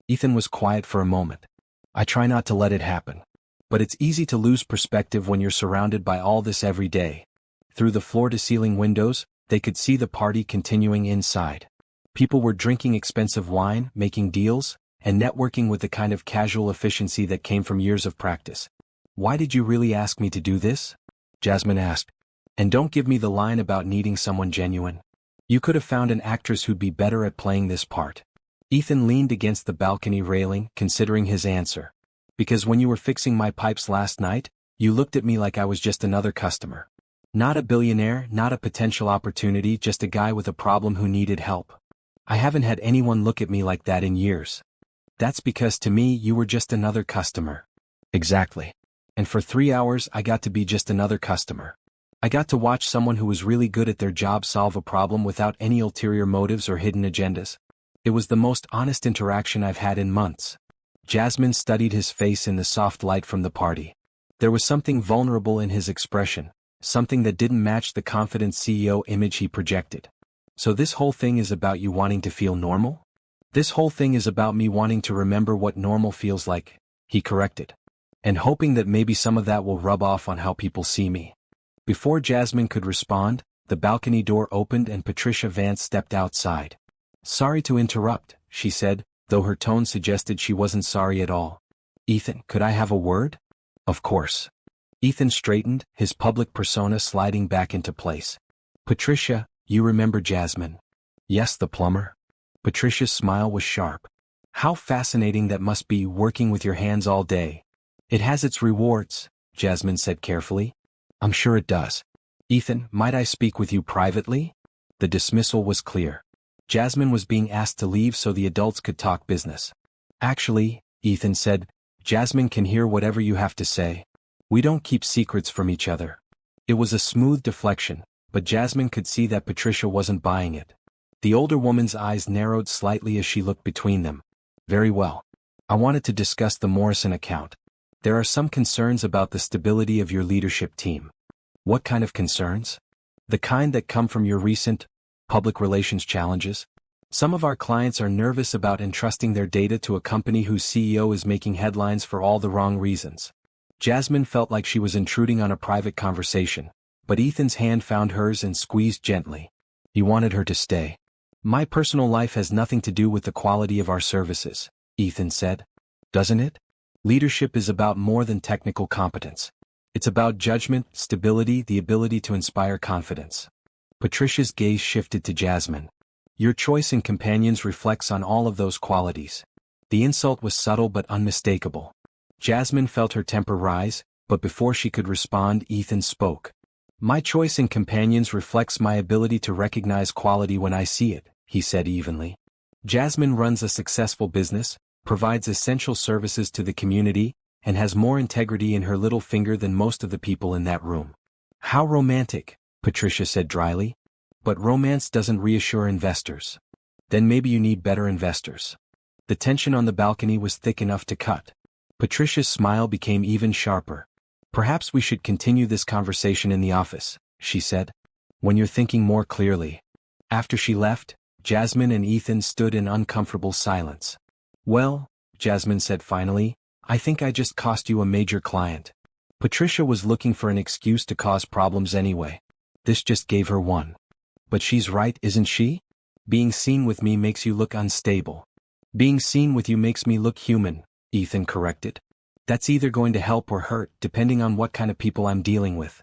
Ethan was quiet for a moment. I try not to let it happen. But it's easy to lose perspective when you're surrounded by all this every day. Through the floor-to-ceiling windows, they could see the party continuing inside. People were drinking expensive wine, making deals, and networking with the kind of casual efficiency that came from years of practice. Why did you really ask me to do this? Jasmine asked. And don't give me the line about needing someone genuine. You could have found an actress who'd be better at playing this part. Ethan leaned against the balcony railing, considering his answer. Because when you were fixing my pipes last night, you looked at me like I was just another customer. Not a billionaire, not a potential opportunity, just a guy with a problem who needed help. I haven't had anyone look at me like that in years. That's because to me you were just another customer. Exactly. And for 3 hours I got to be just another customer. I got to watch someone who was really good at their job solve a problem without any ulterior motives or hidden agendas. It was the most honest interaction I've had in months. Jasmine studied his face in the soft light from the party. There was something vulnerable in his expression, something that didn't match the confident CEO image he projected. So this whole thing is about you wanting to feel normal? This whole thing is about me wanting to remember what normal feels like, he corrected. And hoping that maybe some of that will rub off on how people see me. Before Jasmine could respond, the balcony door opened and Patricia Vance stepped outside. Sorry to interrupt, she said, though her tone suggested she wasn't sorry at all. Ethan, could I have a word? Of course. Ethan straightened, his public persona sliding back into place. Patricia, you remember Jasmine? Yes, the plumber. Patricia's smile was sharp. How fascinating that must be, working with your hands all day. It has its rewards, Jasmine said carefully. I'm sure it does. Ethan, might I speak with you privately? The dismissal was clear. Jasmine was being asked to leave so the adults could talk business. Actually, Ethan said, Jasmine can hear whatever you have to say. We don't keep secrets from each other. It was a smooth deflection, but Jasmine could see that Patricia wasn't buying it. The older woman's eyes narrowed slightly as she looked between them. Very well. I wanted to discuss the Morrison account. There are some concerns about the stability of your leadership team. What kind of concerns? The kind that come from your recent public relations challenges? Some of our clients are nervous about entrusting their data to a company whose CEO is making headlines for all the wrong reasons. Jasmine felt like she was intruding on a private conversation, but Ethan's hand found hers and squeezed gently. He wanted her to stay. My personal life has nothing to do with the quality of our services, Ethan said. Doesn't it? Leadership is about more than technical competence. It's about judgment, stability, the ability to inspire confidence. Patricia's gaze shifted to Jasmine. Your choice in companions reflects on all of those qualities. The insult was subtle but unmistakable. Jasmine felt her temper rise, but before she could respond, Ethan spoke. My choice in companions reflects my ability to recognize quality when I see it, he said evenly. Jasmine runs a successful business, provides essential services to the community, and has more integrity in her little finger than most of the people in that room. How romantic, Patricia said dryly. But romance doesn't reassure investors. Then maybe you need better investors. The tension on the balcony was thick enough to cut. Patricia's smile became even sharper. Perhaps we should continue this conversation in the office, she said. When you're thinking more clearly. After she left, Jasmine and Ethan stood in uncomfortable silence. Well, Jasmine said finally, I think I just cost you a major client. Patricia was looking for an excuse to cause problems anyway. This just gave her one. But she's right, isn't she? Being seen with me makes you look unstable. Being seen with you makes me look human, Ethan corrected. That's either going to help or hurt, depending on what kind of people I'm dealing with.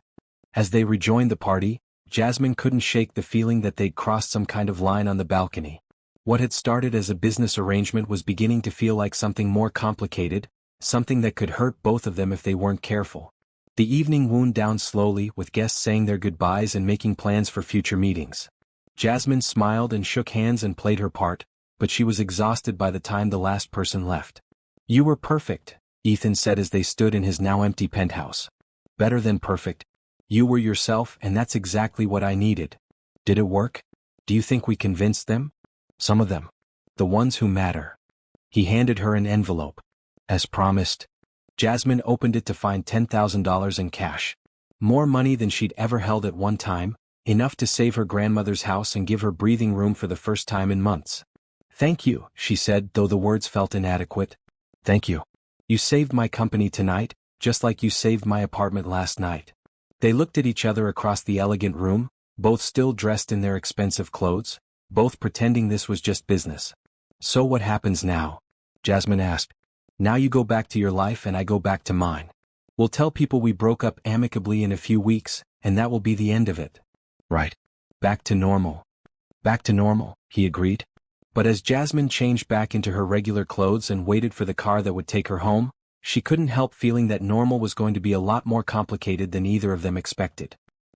As they rejoined the party, Jasmine couldn't shake the feeling that they'd crossed some kind of line on the balcony. What had started as a business arrangement was beginning to feel like something more complicated, something that could hurt both of them if they weren't careful. The evening wound down slowly, with guests saying their goodbyes and making plans for future meetings. Jasmine smiled and shook hands and played her part, but she was exhausted by the time the last person left. You were perfect, Ethan said as they stood in his now empty penthouse. Better than perfect. You were yourself, and that's exactly what I needed. Did it work? Do you think we convinced them? Some of them. The ones who matter. He handed her an envelope. As promised. Jasmine opened it to find $10,000 in cash. More money than she'd ever held at one time, enough to save her grandmother's house and give her breathing room for the first time in months. Thank you, she said, though the words felt inadequate. Thank you. You saved my company tonight, just like you saved my apartment last night. They looked at each other across the elegant room, both still dressed in their expensive clothes, both pretending this was just business. So what happens now? Jasmine asked. Now you go back to your life and I go back to mine. We'll tell people we broke up amicably in a few weeks, and that will be the end of it. Right. Back to normal. Back to normal, he agreed. But as Jasmine changed back into her regular clothes and waited for the car that would take her home, she couldn't help feeling that normal was going to be a lot more complicated than either of them expected.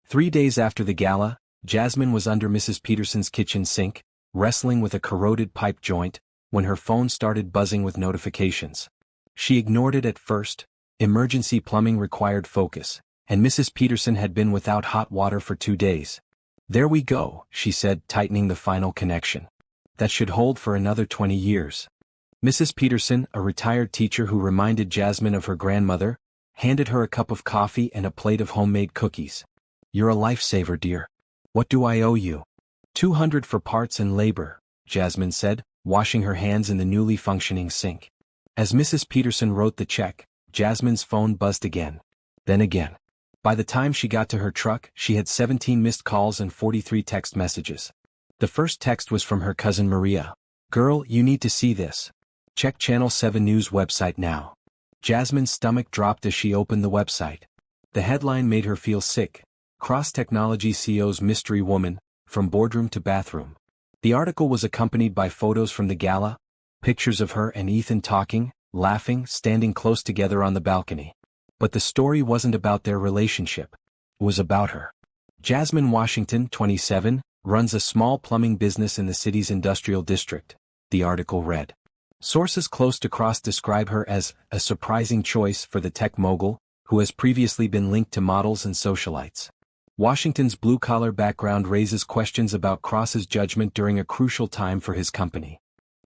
3 days after the gala, Jasmine was under Mrs. Peterson's kitchen sink, wrestling with a corroded pipe joint, when her phone started buzzing with notifications. She ignored it at first. Emergency plumbing required focus, and Mrs. Peterson had been without hot water for 2 days. There we go, she said, tightening the final connection. That should hold for another 20 years. Mrs. Peterson, a retired teacher who reminded Jasmine of her grandmother, handed her a cup of coffee and a plate of homemade cookies. You're a lifesaver, dear. What do I owe you? $200 for parts and labor, Jasmine said, washing her hands in the newly functioning sink. As Mrs. Peterson wrote the check, Jasmine's phone buzzed again. Then again. By the time she got to her truck, she had 17 missed calls and 43 text messages. The first text was from her cousin Maria. Girl, you need to see this. Check Channel 7 News website now. Jasmine's stomach dropped as she opened the website. The headline made her feel sick. Cross-Technology CEO's mystery woman, from boardroom to bathroom. The article was accompanied by photos from the gala, pictures of her and Ethan talking, laughing, standing close together on the balcony. But the story wasn't about their relationship. It was about her. Jasmine Washington, 27, runs a small plumbing business in the city's industrial district, the article read. Sources close to Cross describe her as a surprising choice for the tech mogul, who has previously been linked to models and socialites. Washington's blue-collar background raises questions about Cross's judgment during a crucial time for his company.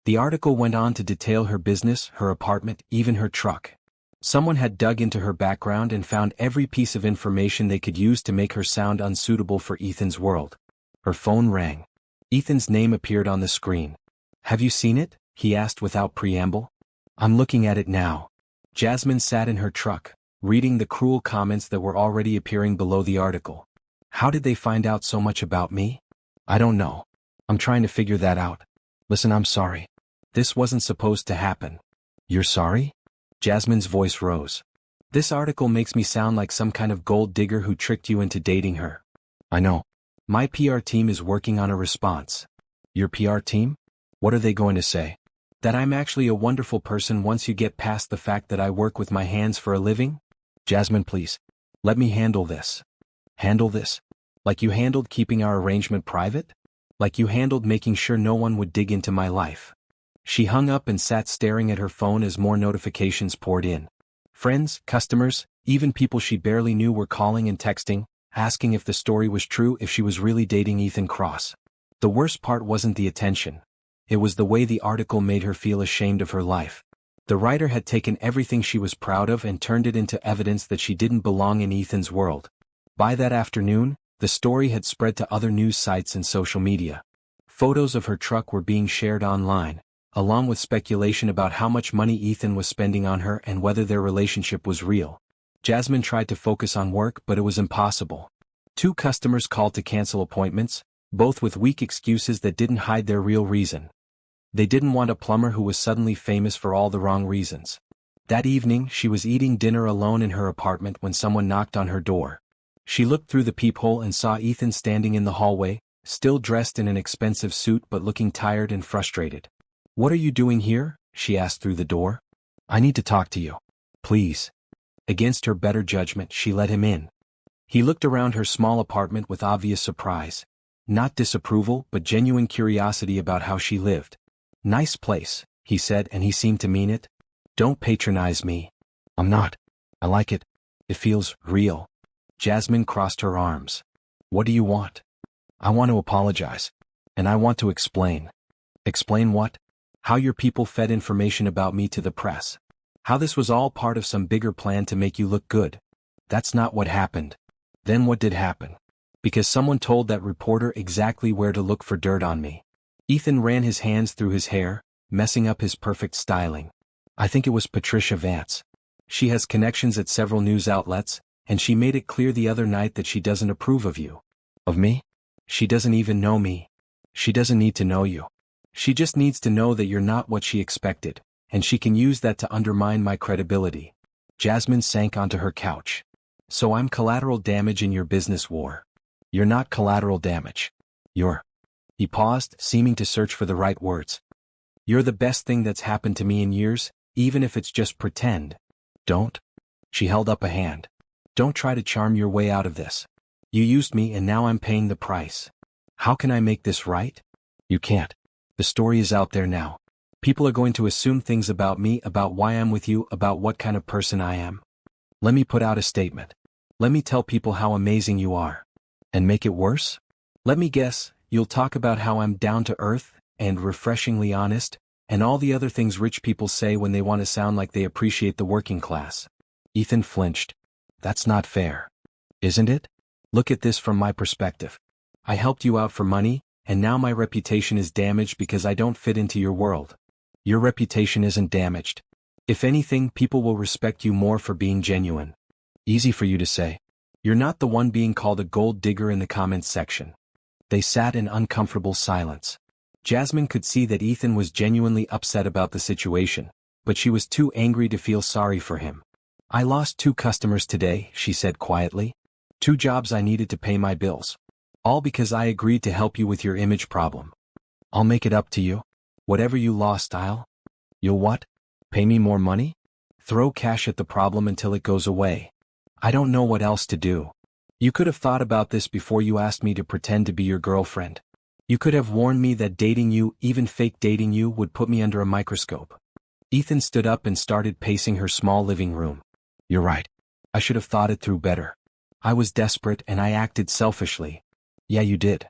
The article went on to detail her business, her apartment, even her truck. Someone had dug into her background and found every piece of information they could use to make her sound unsuitable for Ethan's world. Her phone rang. Ethan's name appeared on the screen. Have you seen it? He asked without preamble. I'm looking at it now. Jasmine sat in her truck, reading the cruel comments that were already appearing below the article. How did they find out so much about me? I don't know. I'm trying to figure that out. Listen, I'm sorry. This wasn't supposed to happen. You're sorry? Jasmine's voice rose. This article makes me sound like some kind of gold digger who tricked you into dating her. I know. My PR team is working on a response. Your PR team? What are they going to say? That I'm actually a wonderful person once you get past the fact that I work with my hands for a living? Jasmine, please. Let me handle this. Handle this? Like you handled keeping our arrangement private? Like you handled making sure no one would dig into my life? She hung up and sat staring at her phone as more notifications poured in. Friends, customers, even people she barely knew were calling and texting, asking if the story was true, if she was really dating Ethan Cross. The worst part wasn't the attention. It was the way the article made her feel ashamed of her life. The writer had taken everything she was proud of and turned it into evidence that she didn't belong in Ethan's world. By that afternoon, the story had spread to other news sites and social media. Photos of her truck were being shared online, along with speculation about how much money Ethan was spending on her and whether their relationship was real. Jasmine tried to focus on work, but it was impossible. 2 customers called to cancel appointments, both with weak excuses that didn't hide their real reason. They didn't want a plumber who was suddenly famous for all the wrong reasons. That evening, she was eating dinner alone in her apartment when someone knocked on her door. She looked through the peephole and saw Ethan standing in the hallway, still dressed in an expensive suit but looking tired and frustrated. What are you doing here? She asked through the door. I need to talk to you. Please. Against her better judgment, she let him in. He looked around her small apartment with obvious surprise. Not disapproval, but genuine curiosity about how she lived. Nice place, he said, and he seemed to mean it. Don't patronize me. I'm not. I like it. It feels real. Jasmine crossed her arms. What do you want? I want to apologize. And I want to explain. Explain what? How your people fed information about me to the press. How this was all part of some bigger plan to make you look good. That's not what happened. Then what did happen? Because someone told that reporter exactly where to look for dirt on me. Ethan ran his hands through his hair, messing up his perfect styling. I think it was Patricia Vance. She has connections at several news outlets, and she made it clear the other night that she doesn't approve of you. Of me? She doesn't even know me. She doesn't need to know you. She just needs to know that you're not what she expected, and she can use that to undermine my credibility. Jasmine sank onto her couch. So I'm collateral damage in your business war. You're not collateral damage. You're... He paused, seeming to search for the right words. You're the best thing that's happened to me in years, even if it's just pretend. Don't. She held up a hand. Don't try to charm your way out of this. You used me and now I'm paying the price. How can I make this right? You can't. The story is out there now. People are going to assume things about me, about why I'm with you, about what kind of person I am. Let me put out a statement. Let me tell people how amazing you are. And make it worse? Let me guess, you'll talk about how I'm down to earth, and refreshingly honest, and all the other things rich people say when they want to sound like they appreciate the working class. Ethan flinched. That's not fair. Isn't it? Look at this from my perspective. I helped you out for money, and now my reputation is damaged because I don't fit into your world. Your reputation isn't damaged. If anything, people will respect you more for being genuine. Easy for you to say. You're not the one being called a gold digger in the comments section. They sat in uncomfortable silence. Jasmine could see that Ethan was genuinely upset about the situation, but she was too angry to feel sorry for him. I lost 2 customers today, she said quietly. 2 jobs I needed to pay my bills. All because I agreed to help you with your image problem. I'll make it up to you. Whatever you lost, You'll what? Pay me more money? Throw cash at the problem until it goes away. I don't know what else to do. You could have thought about this before you asked me to pretend to be your girlfriend. You could have warned me that dating you, even fake dating you, would put me under a microscope. Ethan stood up and started pacing her small living room. You're right. I should have thought it through better. I was desperate and I acted selfishly. Yeah, you did.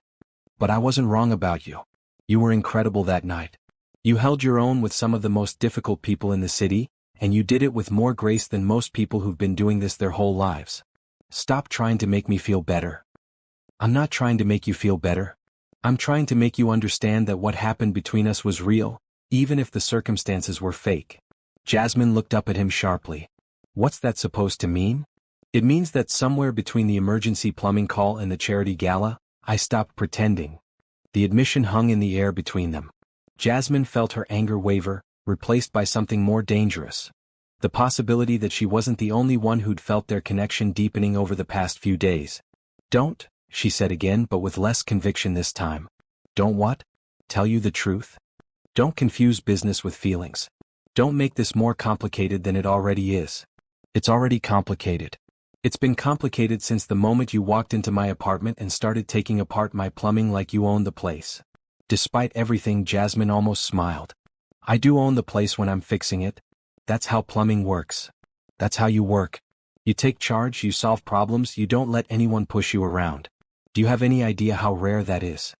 But I wasn't wrong about you. You were incredible that night. You held your own with some of the most difficult people in the city, and you did it with more grace than most people who've been doing this their whole lives. Stop trying to make me feel better. I'm not trying to make you feel better. I'm trying to make you understand that what happened between us was real, even if the circumstances were fake. Jasmine looked up at him sharply. What's that supposed to mean? It means that somewhere between the emergency plumbing call and the charity gala, I stopped pretending. The admission hung in the air between them. Jasmine felt her anger waver, replaced by something more dangerous. The possibility that she wasn't the only one who'd felt their connection deepening over the past few days. Don't, she said again, but with less conviction this time. Don't what? Tell you the truth? Don't confuse business with feelings. Don't make this more complicated than it already is. It's already complicated. It's been complicated since the moment you walked into my apartment and started taking apart my plumbing like you owned the place. Despite everything, Jasmine almost smiled. I do own the place when I'm fixing it. That's how plumbing works. That's how you work. You take charge, you solve problems, you don't let anyone push you around. Do you have any idea how rare that is?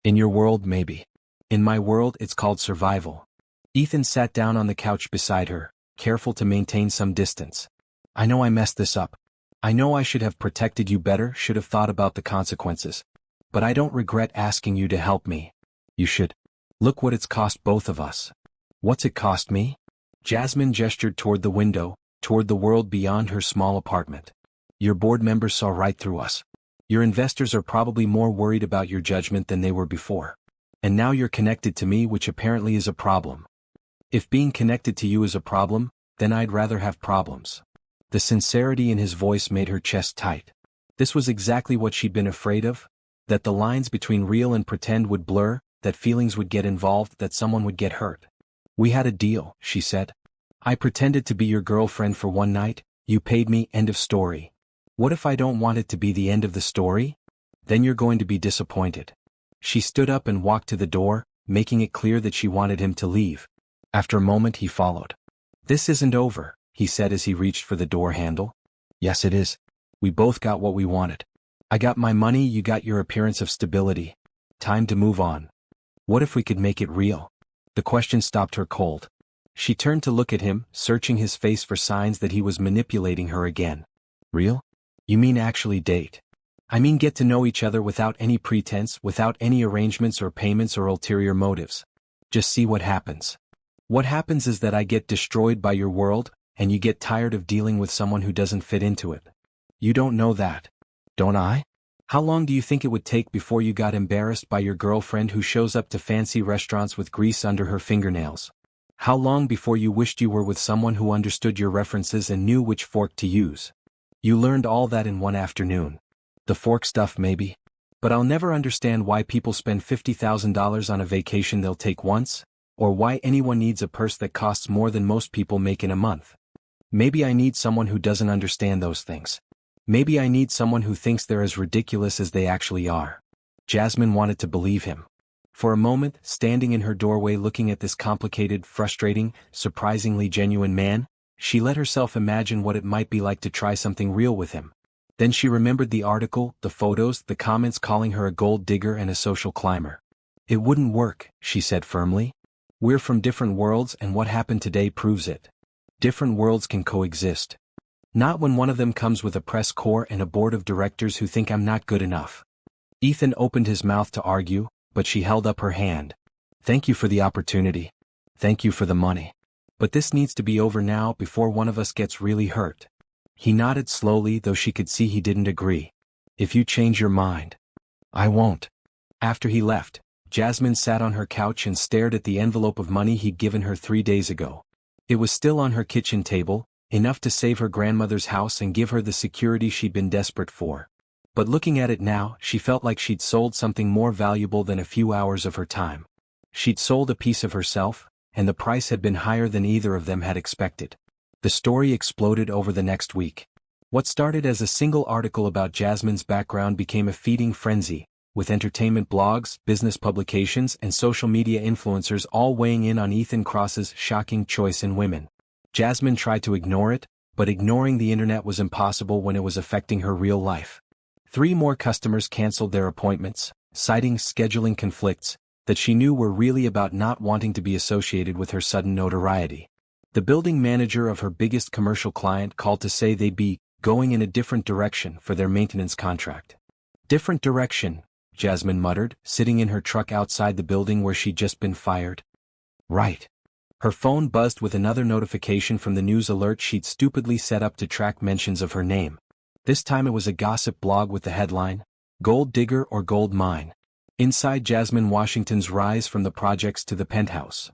In your world, maybe. In my world, it's called survival. Ethan sat down on the couch beside her, careful to maintain some distance. I know I messed this up. I know I should have protected you better, should have thought about the consequences. But I don't regret asking you to help me. You should. Look what it's cost both of us. What's it cost me? Jasmine gestured toward the window, toward the world beyond her small apartment. Your board members saw right through us. Your investors are probably more worried about your judgment than they were before. And now you're connected to me, which apparently is a problem. If being connected to you is a problem, then I'd rather have problems. The sincerity in his voice made her chest tight. This was exactly what she'd been afraid of, that the lines between real and pretend would blur, that feelings would get involved, that someone would get hurt. We had a deal, she said. I pretended to be your girlfriend for one night, you paid me, end of story. What if I don't want it to be the end of the story? Then you're going to be disappointed. She stood up and walked to the door, making it clear that she wanted him to leave. After a moment he followed. This isn't over, he said as he reached for the door handle. Yes it is. We both got what we wanted. I got my money, you got your appearance of stability. Time to move on. What if we could make it real? The question stopped her cold. She turned to look at him, searching his face for signs that he was manipulating her again. Real? You mean actually date? I mean get to know each other without any pretense, without any arrangements or payments or ulterior motives. Just see what happens. What happens is that I get destroyed by your world, and you get tired of dealing with someone who doesn't fit into it. You don't know that. Don't I? How long do you think it would take before you got embarrassed by your girlfriend who shows up to fancy restaurants with grease under her fingernails? How long before you wished you were with someone who understood your references and knew which fork to use? You learned all that in one afternoon. The fork stuff maybe. But I'll never understand why people spend $50,000 on a vacation they'll take once, or why anyone needs a purse that costs more than most people make in a month. Maybe I need someone who doesn't understand those things. Maybe I need someone who thinks they're as ridiculous as they actually are. Jasmine wanted to believe him. For a moment, standing in her doorway looking at this complicated, frustrating, surprisingly genuine man, she let herself imagine what it might be like to try something real with him. Then she remembered the article, the photos, the comments calling her a gold digger and a social climber. It wouldn't work, she said firmly. We're from different worlds and what happened today proves it. Different worlds can coexist. Not when one of them comes with a press corps and a board of directors who think I'm not good enough. Ethan opened his mouth to argue, but she held up her hand. Thank you for the opportunity. Thank you for the money. But this needs to be over now before one of us gets really hurt. He nodded slowly, though she could see he didn't agree. If you change your mind. I won't. After he left, Jasmine sat on her couch and stared at the envelope of money he'd given her 3 days ago. It was still on her kitchen table, enough to save her grandmother's house and give her the security she'd been desperate for. But looking at it now, she felt like she'd sold something more valuable than a few hours of her time. She'd sold a piece of herself, and the price had been higher than either of them had expected. The story exploded over the next week. What started as a single article about Jasmine's background became a feeding frenzy, with entertainment blogs, business publications, and social media influencers all weighing in on Ethan Cross's shocking choice in women. Jasmine tried to ignore it, but ignoring the internet was impossible when it was affecting her real life. 3 more customers canceled their appointments, citing scheduling conflicts that she knew were really about not wanting to be associated with her sudden notoriety. The building manager of her biggest commercial client called to say they'd be going in a different direction for their maintenance contract. Different direction, Jasmine muttered, sitting in her truck outside the building where she'd just been fired. Right. Her phone buzzed with another notification from the news alert she'd stupidly set up to track mentions of her name. This time it was a gossip blog with the headline, Gold Digger or Gold Mine. Inside Jasmine Washington's rise from the projects to the penthouse.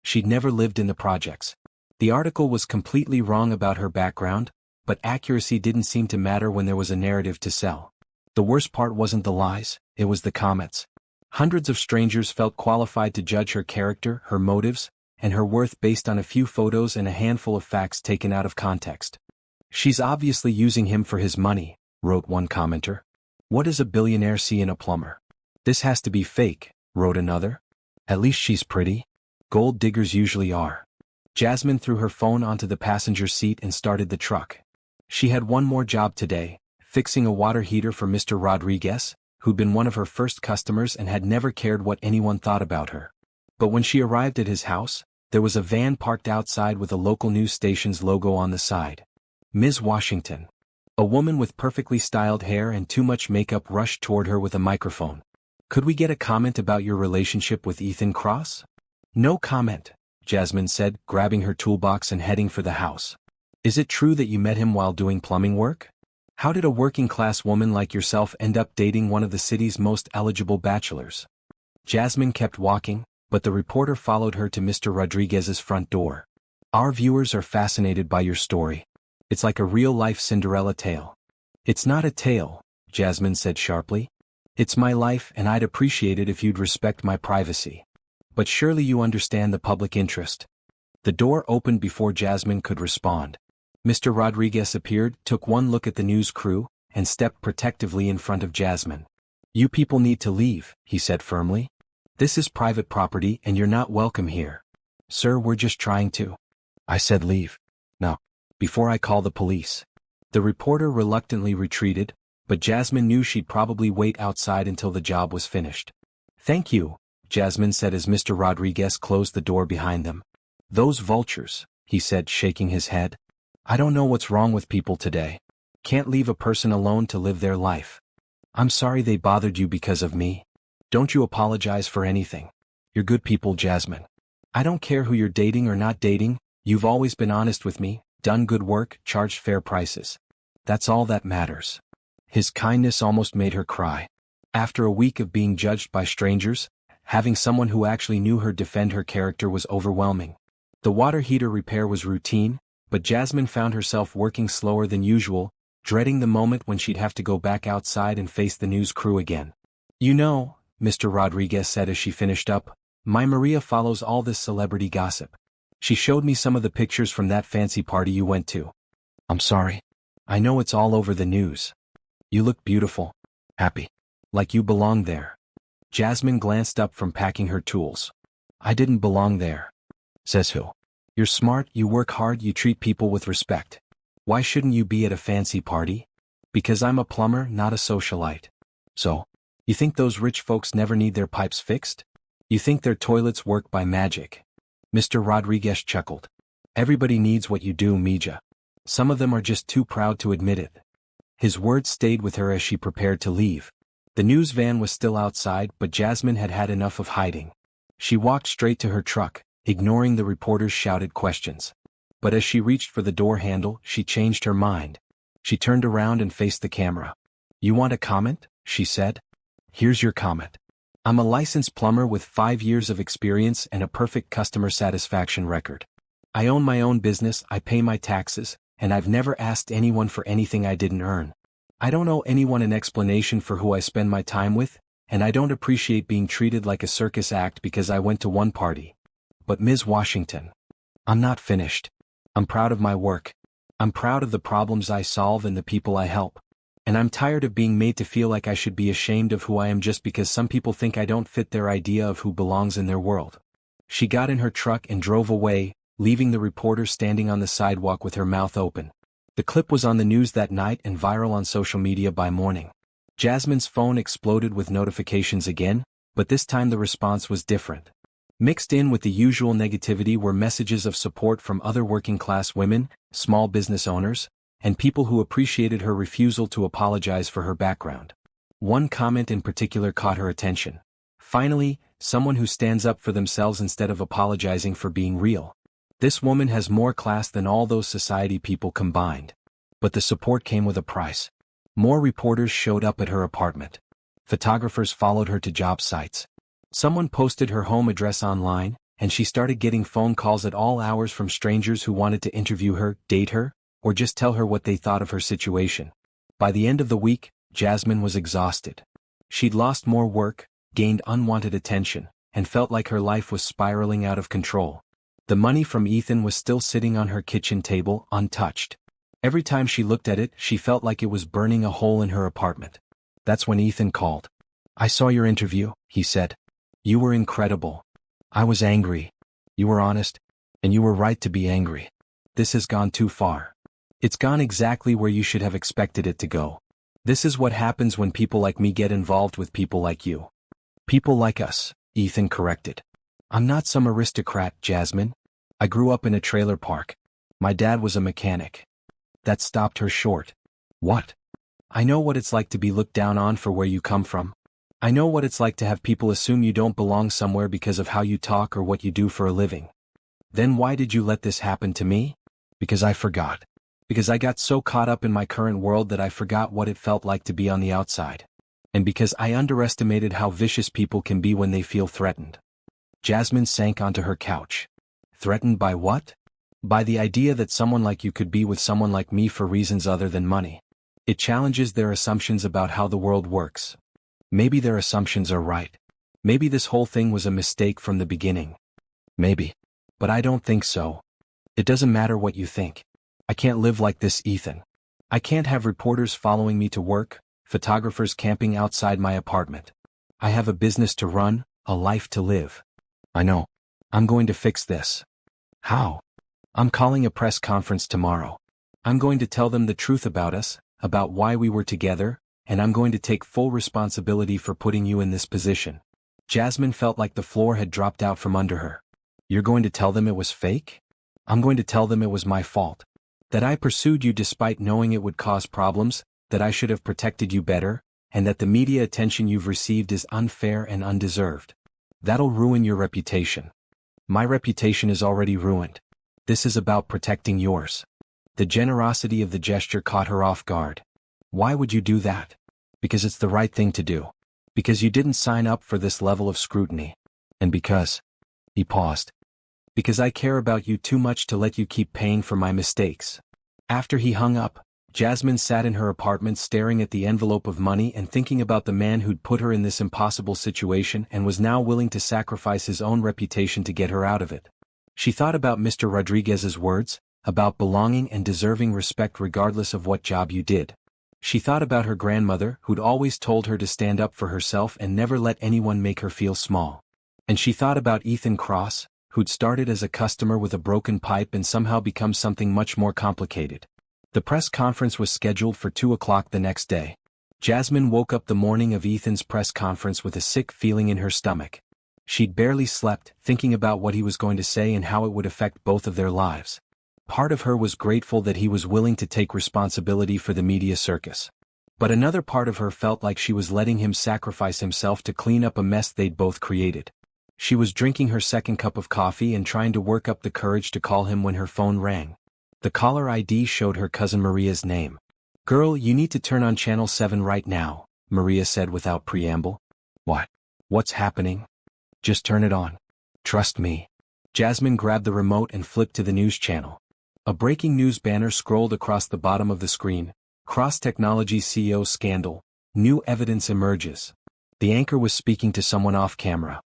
She'd never lived in the projects. The article was completely wrong about her background, but accuracy didn't seem to matter when there was a narrative to sell. The worst part wasn't the lies, it was the comments. Hundreds of strangers felt qualified to judge her character, her motives, and her worth based on a few photos and a handful of facts taken out of context. She's obviously using him for his money, wrote one commenter. What does a billionaire see in a plumber? This has to be fake, wrote another. At least she's pretty. Gold diggers usually are. Jasmine threw her phone onto the passenger seat and started the truck. She had one more job today, fixing a water heater for Mr. Rodriguez, who'd been one of her first customers and had never cared what anyone thought about her. But when she arrived at his house, there was a van parked outside with a local news station's logo on the side. Ms. Washington. A woman with perfectly styled hair and too much makeup rushed toward her with a microphone. Could we get a comment about your relationship with Ethan Cross? No comment, Jasmine said, grabbing her toolbox and heading for the house. Is it true that you met him while doing plumbing work? How did a working-class woman like yourself end up dating one of the city's most eligible bachelors? Jasmine kept walking, but the reporter followed her to Mr. Rodriguez's front door. Our viewers are fascinated by your story. It's like a real-life Cinderella tale. It's not a tale, Jasmine said sharply. It's my life and I'd appreciate it if you'd respect my privacy. But surely you understand the public interest. The door opened before Jasmine could respond. Mr. Rodriguez appeared, took one look at the news crew, and stepped protectively in front of Jasmine. You people need to leave, he said firmly. This is private property and you're not welcome here. Sir, we're just trying to. I said leave. Now. Before I call the police. The reporter reluctantly retreated, but Jasmine knew she'd probably wait outside until the job was finished. "Thank you," Jasmine said as Mr. Rodriguez closed the door behind them. "Those vultures," he said, shaking his head. "I don't know what's wrong with people today. Can't leave a person alone to live their life. I'm sorry they bothered you because of me. Don't you apologize for anything. You're good people, Jasmine. I don't care who you're dating or not dating, you've always been honest with me, done good work, charged fair prices. That's all that matters." His kindness almost made her cry. After a week of being judged by strangers, having someone who actually knew her defend her character was overwhelming. The water heater repair was routine, but Jasmine found herself working slower than usual, dreading the moment when she'd have to go back outside and face the news crew again. "You know," Mr. Rodriguez said as she finished up, "my Maria follows all this celebrity gossip. She showed me some of the pictures from that fancy party you went to. I'm sorry. I know it's all over the news. You look beautiful. Happy. Like you belong there." Jasmine glanced up from packing her tools. "I didn't belong there." "Says who? You're smart, you work hard, you treat people with respect. Why shouldn't you be at a fancy party?" "Because I'm a plumber, not a socialite." "So? You think those rich folks never need their pipes fixed? You think their toilets work by magic?" Mr. Rodriguez chuckled. "Everybody needs what you do, Mija. Some of them are just too proud to admit it." His words stayed with her as she prepared to leave. The news van was still outside, but Jasmine had had enough of hiding. She walked straight to her truck, ignoring the reporter's shouted questions. But as she reached for the door handle, she changed her mind. She turned around and faced the camera. "You want a comment?" she said. "Here's your comment. I'm a licensed plumber with 5 years of experience and a perfect customer satisfaction record. I own my own business, I pay my taxes, and I've never asked anyone for anything I didn't earn. I don't owe anyone an explanation for who I spend my time with, and I don't appreciate being treated like a circus act because I went to one party. But Ms. Washington, I'm not finished. I'm proud of my work. I'm proud of the problems I solve and the people I help. And I'm tired of being made to feel like I should be ashamed of who I am just because some people think I don't fit their idea of who belongs in their world." She got in her truck and drove away, leaving the reporter standing on the sidewalk with her mouth open. The clip was on the news that night and viral on social media by morning. Jasmine's phone exploded with notifications again, but this time the response was different. Mixed in with the usual negativity were messages of support from other working-class women, small business owners, and people who appreciated her refusal to apologize for her background. One comment in particular caught her attention. "Finally, someone who stands up for themselves instead of apologizing for being real. This woman has more class than all those society people combined." But the support came with a price. More reporters showed up at her apartment. Photographers followed her to job sites. Someone posted her home address online, and she started getting phone calls at all hours from strangers who wanted to interview her, date her, or just tell her what they thought of her situation. By the end of the week, Jasmine was exhausted. She'd lost more work, gained unwanted attention, and felt like her life was spiraling out of control. The money from Ethan was still sitting on her kitchen table, untouched. Every time she looked at it, she felt like it was burning a hole in her apartment. That's when Ethan called. "I saw your interview," he said. "You were incredible. I was angry. You were honest, and you were right to be angry. This has gone too far. It's gone exactly where you should have expected it to go. This is what happens when people like me get involved with people like you." "People like us," Ethan corrected. "I'm not some aristocrat, Jasmine. I grew up in a trailer park. My dad was a mechanic." That stopped her short. "What?" "I know what it's like to be looked down on for where you come from. I know what it's like to have people assume you don't belong somewhere because of how you talk or what you do for a living." "Then why did you let this happen to me?" "Because I forgot. Because I got so caught up in my current world that I forgot what it felt like to be on the outside. And because I underestimated how vicious people can be when they feel threatened." Jasmine sank onto her couch. "Threatened by what?" "By the idea that someone like you could be with someone like me for reasons other than money. It challenges their assumptions about how the world works. Maybe their assumptions are right. Maybe this whole thing was a mistake from the beginning. Maybe. But I don't think so. It doesn't matter what you think. I can't live like this, Ethan. I can't have reporters following me to work, photographers camping outside my apartment. I have a business to run, a life to live." "I know. I'm going to fix this." "How?" "I'm calling a press conference tomorrow. I'm going to tell them the truth about us, about why we were together, and I'm going to take full responsibility for putting you in this position. Jasmine felt like the floor had dropped out from under her. You're going to tell them it was fake? I'm going to tell them it was my fault. That I pursued you despite knowing it would cause problems, that I should have protected you better, and that the media attention you've received is unfair and undeserved. That'll ruin your reputation. My reputation is already ruined. This is about protecting yours. The generosity of the gesture caught her off guard. Why would you do that? Because it's the right thing to do. Because you didn't sign up for this level of scrutiny. And because... He paused. Because I care about you too much to let you keep paying for my mistakes. After he hung up, Jasmine sat in her apartment staring at the envelope of money and thinking about the man who'd put her in this impossible situation and was now willing to sacrifice his own reputation to get her out of it. She thought about Mr. Rodriguez's words, about belonging and deserving respect regardless of what job you did. She thought about her grandmother who'd always told her to stand up for herself and never let anyone make her feel small. And she thought about Ethan Cross, who'd started as a customer with a broken pipe and somehow become something much more complicated. The press conference was scheduled for 2 o'clock the next day. Jasmine woke up the morning of Ethan's press conference with a sick feeling in her stomach. She'd barely slept, thinking about what he was going to say and how it would affect both of their lives. Part of her was grateful that he was willing to take responsibility for the media circus. But another part of her felt like she was letting him sacrifice himself to clean up a mess they'd both created. She was drinking her second cup of coffee and trying to work up the courage to call him when her phone rang. The caller ID showed her cousin Maria's name. "Girl, you need to turn on channel 7 right now," Maria said without preamble. "What? What's happening?" "Just turn it on. Trust me." Jasmine grabbed the remote and flipped to the news channel. A breaking news banner scrolled across the bottom of the screen. Cross Technologies CEO scandal. New evidence emerges. The anchor was speaking to someone off camera.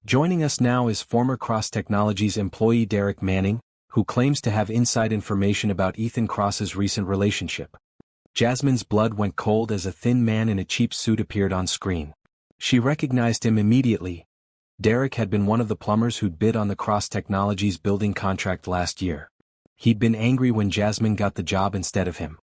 Joining us now is former Cross Technologies employee Derek Manning, who claims to have inside information about Ethan Cross's recent relationship. Jasmine's blood went cold as a thin man in a cheap suit appeared on screen. She recognized him immediately. Derek had been one of the plumbers who'd bid on the Cross Technologies building contract last year. He'd been angry when Jasmine got the job instead of him.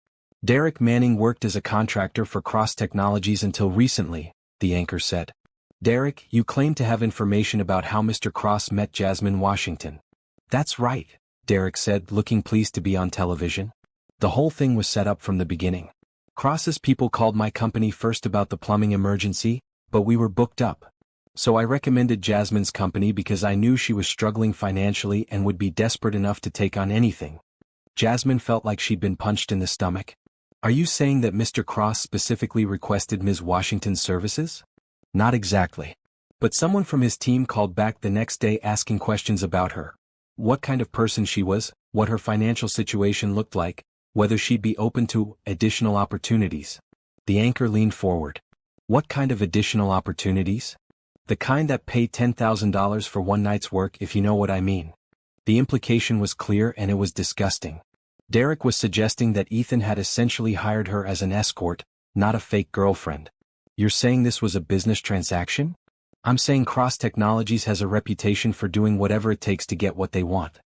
Derek Manning worked as a contractor for Cross Technologies until recently, the anchor said. "Derek, you claim to have information about how Mr. Cross met Jasmine Washington." "That's right," Derek said, looking pleased to be on television. "The whole thing was set up from the beginning. Cross's people called my company first about the plumbing emergency, but we were booked up. So I recommended Jasmine's company because I knew she was struggling financially and would be desperate enough to take on anything." Jasmine felt like she'd been punched in the stomach. "Are you saying that Mr. Cross specifically requested Ms. Washington's services?" "Not exactly. But someone from his team called back the next day asking questions about her. What kind of person she was, what her financial situation looked like, whether she'd be open to additional opportunities." The anchor leaned forward. "What kind of additional opportunities?" "The kind that pay $10,000 for one night's work, if you know what I mean." The implication was clear and it was disgusting. Derek was suggesting that Ethan had essentially hired her as an escort, not a fake girlfriend. "You're saying this was a business transaction?" "I'm saying Cross Technologies has a reputation for doing whatever it takes to get what they want.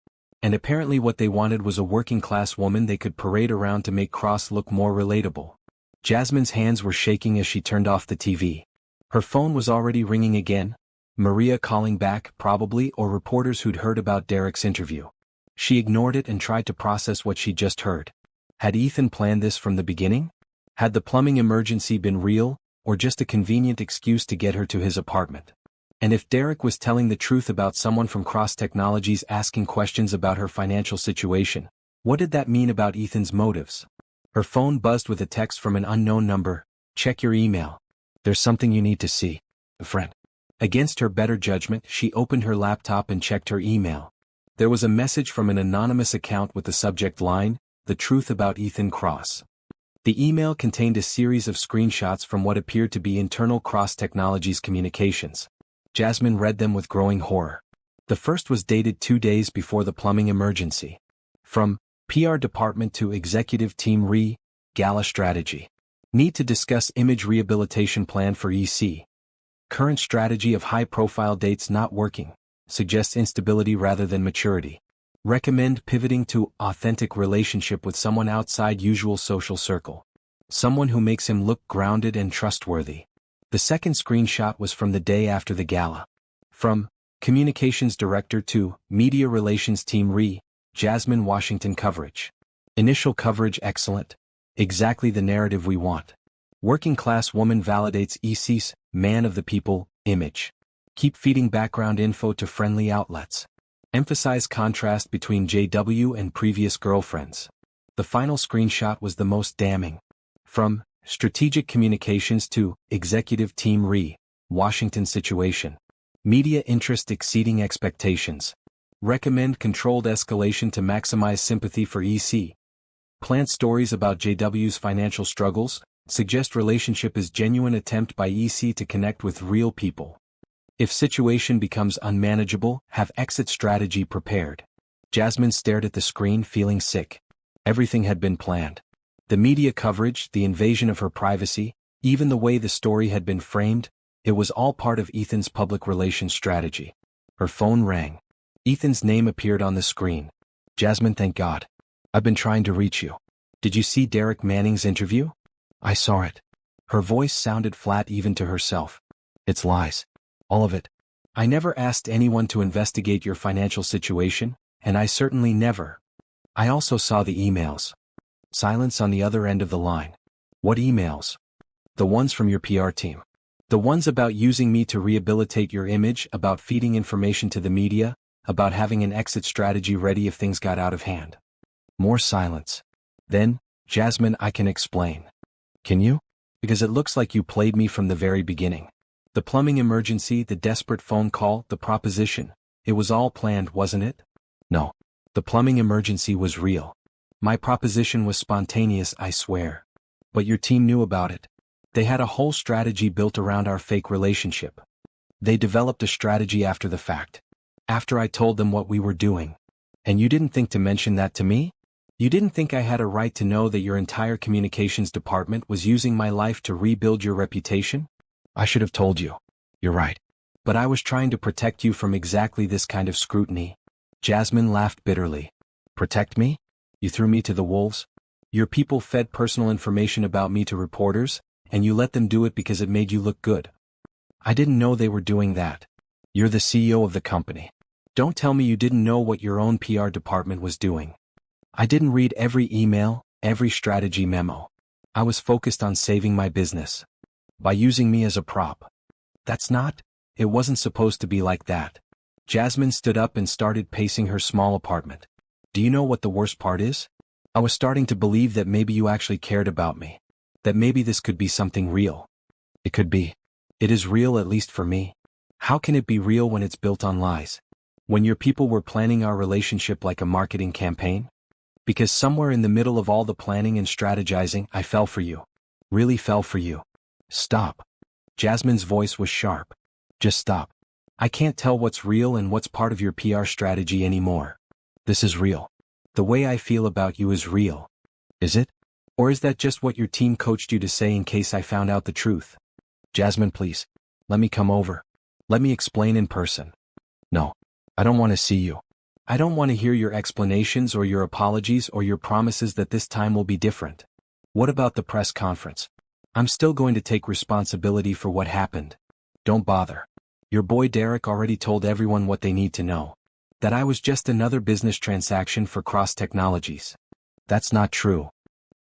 And apparently what they wanted was a working-class woman they could parade around to make Cross look more relatable." Jasmine's hands were shaking as she turned off the TV. Her phone was already ringing again. Maria calling back, probably, or reporters who'd heard about Derek's interview. She ignored it and tried to process what she'd just heard. Had Ethan planned this from the beginning? Had the plumbing emergency been real, or just a convenient excuse to get her to his apartment? And if Derek was telling the truth about someone from Cross Technologies asking questions about her financial situation, what did that mean about Ethan's motives? Her phone buzzed with a text from an unknown number. "Check your email. There's something you need to see. A friend." Against her better judgment, she opened her laptop and checked her email. There was a message from an anonymous account with the subject line, "The truth about Ethan Cross." The email contained a series of screenshots from what appeared to be internal Cross Technologies communications. Jasmine read them with growing horror. The first was dated 2 days before the plumbing emergency. From PR Department to Executive Team Gala Strategy. Need to discuss image rehabilitation plan for EC. Current strategy of high-profile dates not working. Suggests instability rather than maturity. Recommend pivoting to authentic relationship with someone outside usual social circle. Someone who makes him look grounded and trustworthy. The second screenshot was from the day after the gala. From Communications Director to Media Relations Team Re, Jasmine Washington coverage. Initial coverage excellent. Exactly the narrative we want. Working class woman validates EC's man of the people image. Keep feeding background info to friendly outlets. Emphasize contrast between JW and previous girlfriends. The final screenshot was the most damning. From Strategic Communications to Executive Team Re, Washington situation. Media interest exceeding expectations. Recommend controlled escalation to maximize sympathy for EC. Plant stories about JW's financial struggles. Suggest relationship is genuine attempt by EC to connect with real people. If situation becomes unmanageable, have exit strategy prepared. Jasmine stared at the screen feeling sick. Everything had been planned. The media coverage, the invasion of her privacy, even the way the story had been framed, it was all part of Ethan's public relations strategy. Her phone rang. Ethan's name appeared on the screen. Jasmine, thank God. I've been trying to reach you. Did you see Derek Manning's interview? I saw it. Her voice sounded flat even to herself. It's lies. All of it. I never asked anyone to investigate your financial situation, and I certainly never. I also saw the emails. Silence on the other end of the line. What emails? The ones from your PR team. The ones about using me to rehabilitate your image, about feeding information to the media, about having an exit strategy ready if things got out of hand. More silence. Then, Jasmine, I can explain. Can you? Because it looks like you played me from the very beginning. The plumbing emergency, the desperate phone call, the proposition. It was all planned, wasn't it? No. The plumbing emergency was real. My proposition was spontaneous, I swear. But your team knew about it. They had a whole strategy built around our fake relationship. They developed a strategy after the fact. After I told them what we were doing. And you didn't think to mention that to me? You didn't think I had a right to know that your entire communications department was using my life to rebuild your reputation? I should have told you. You're right. But I was trying to protect you from exactly this kind of scrutiny. Jasmine laughed bitterly. Protect me? You threw me to the wolves? Your people fed personal information about me to reporters, and you let them do it because it made you look good. I didn't know they were doing that. You're the CEO of the company. Don't tell me you didn't know what your own PR department was doing. I didn't read every email, every strategy memo. I was focused on saving my business. By using me as a prop. It wasn't supposed to be like that. Jasmine stood up and started pacing her small apartment. Do you know what the worst part is? I was starting to believe that maybe you actually cared about me. That maybe this could be something real. It could be. It is real, at least for me. How can it be real when it's built on lies? When your people were planning our relationship like a marketing campaign? Because somewhere in the middle of all the planning and strategizing, I fell for you. Really fell for you. Stop. Jasmine's voice was sharp. Just stop. I can't tell what's real and what's part of your PR strategy anymore. This is real. The way I feel about you is real. Is it? Or is that just what your team coached you to say in case I found out the truth? Jasmine, please. Let me come over. Let me explain in person. No. I don't want to see you. I don't want to hear your explanations or your apologies or your promises that this time will be different. What about the press conference? I'm still going to take responsibility for what happened. Don't bother. Your boy Derek already told everyone what they need to know. That I was just another business transaction for Cross Technologies. That's not true.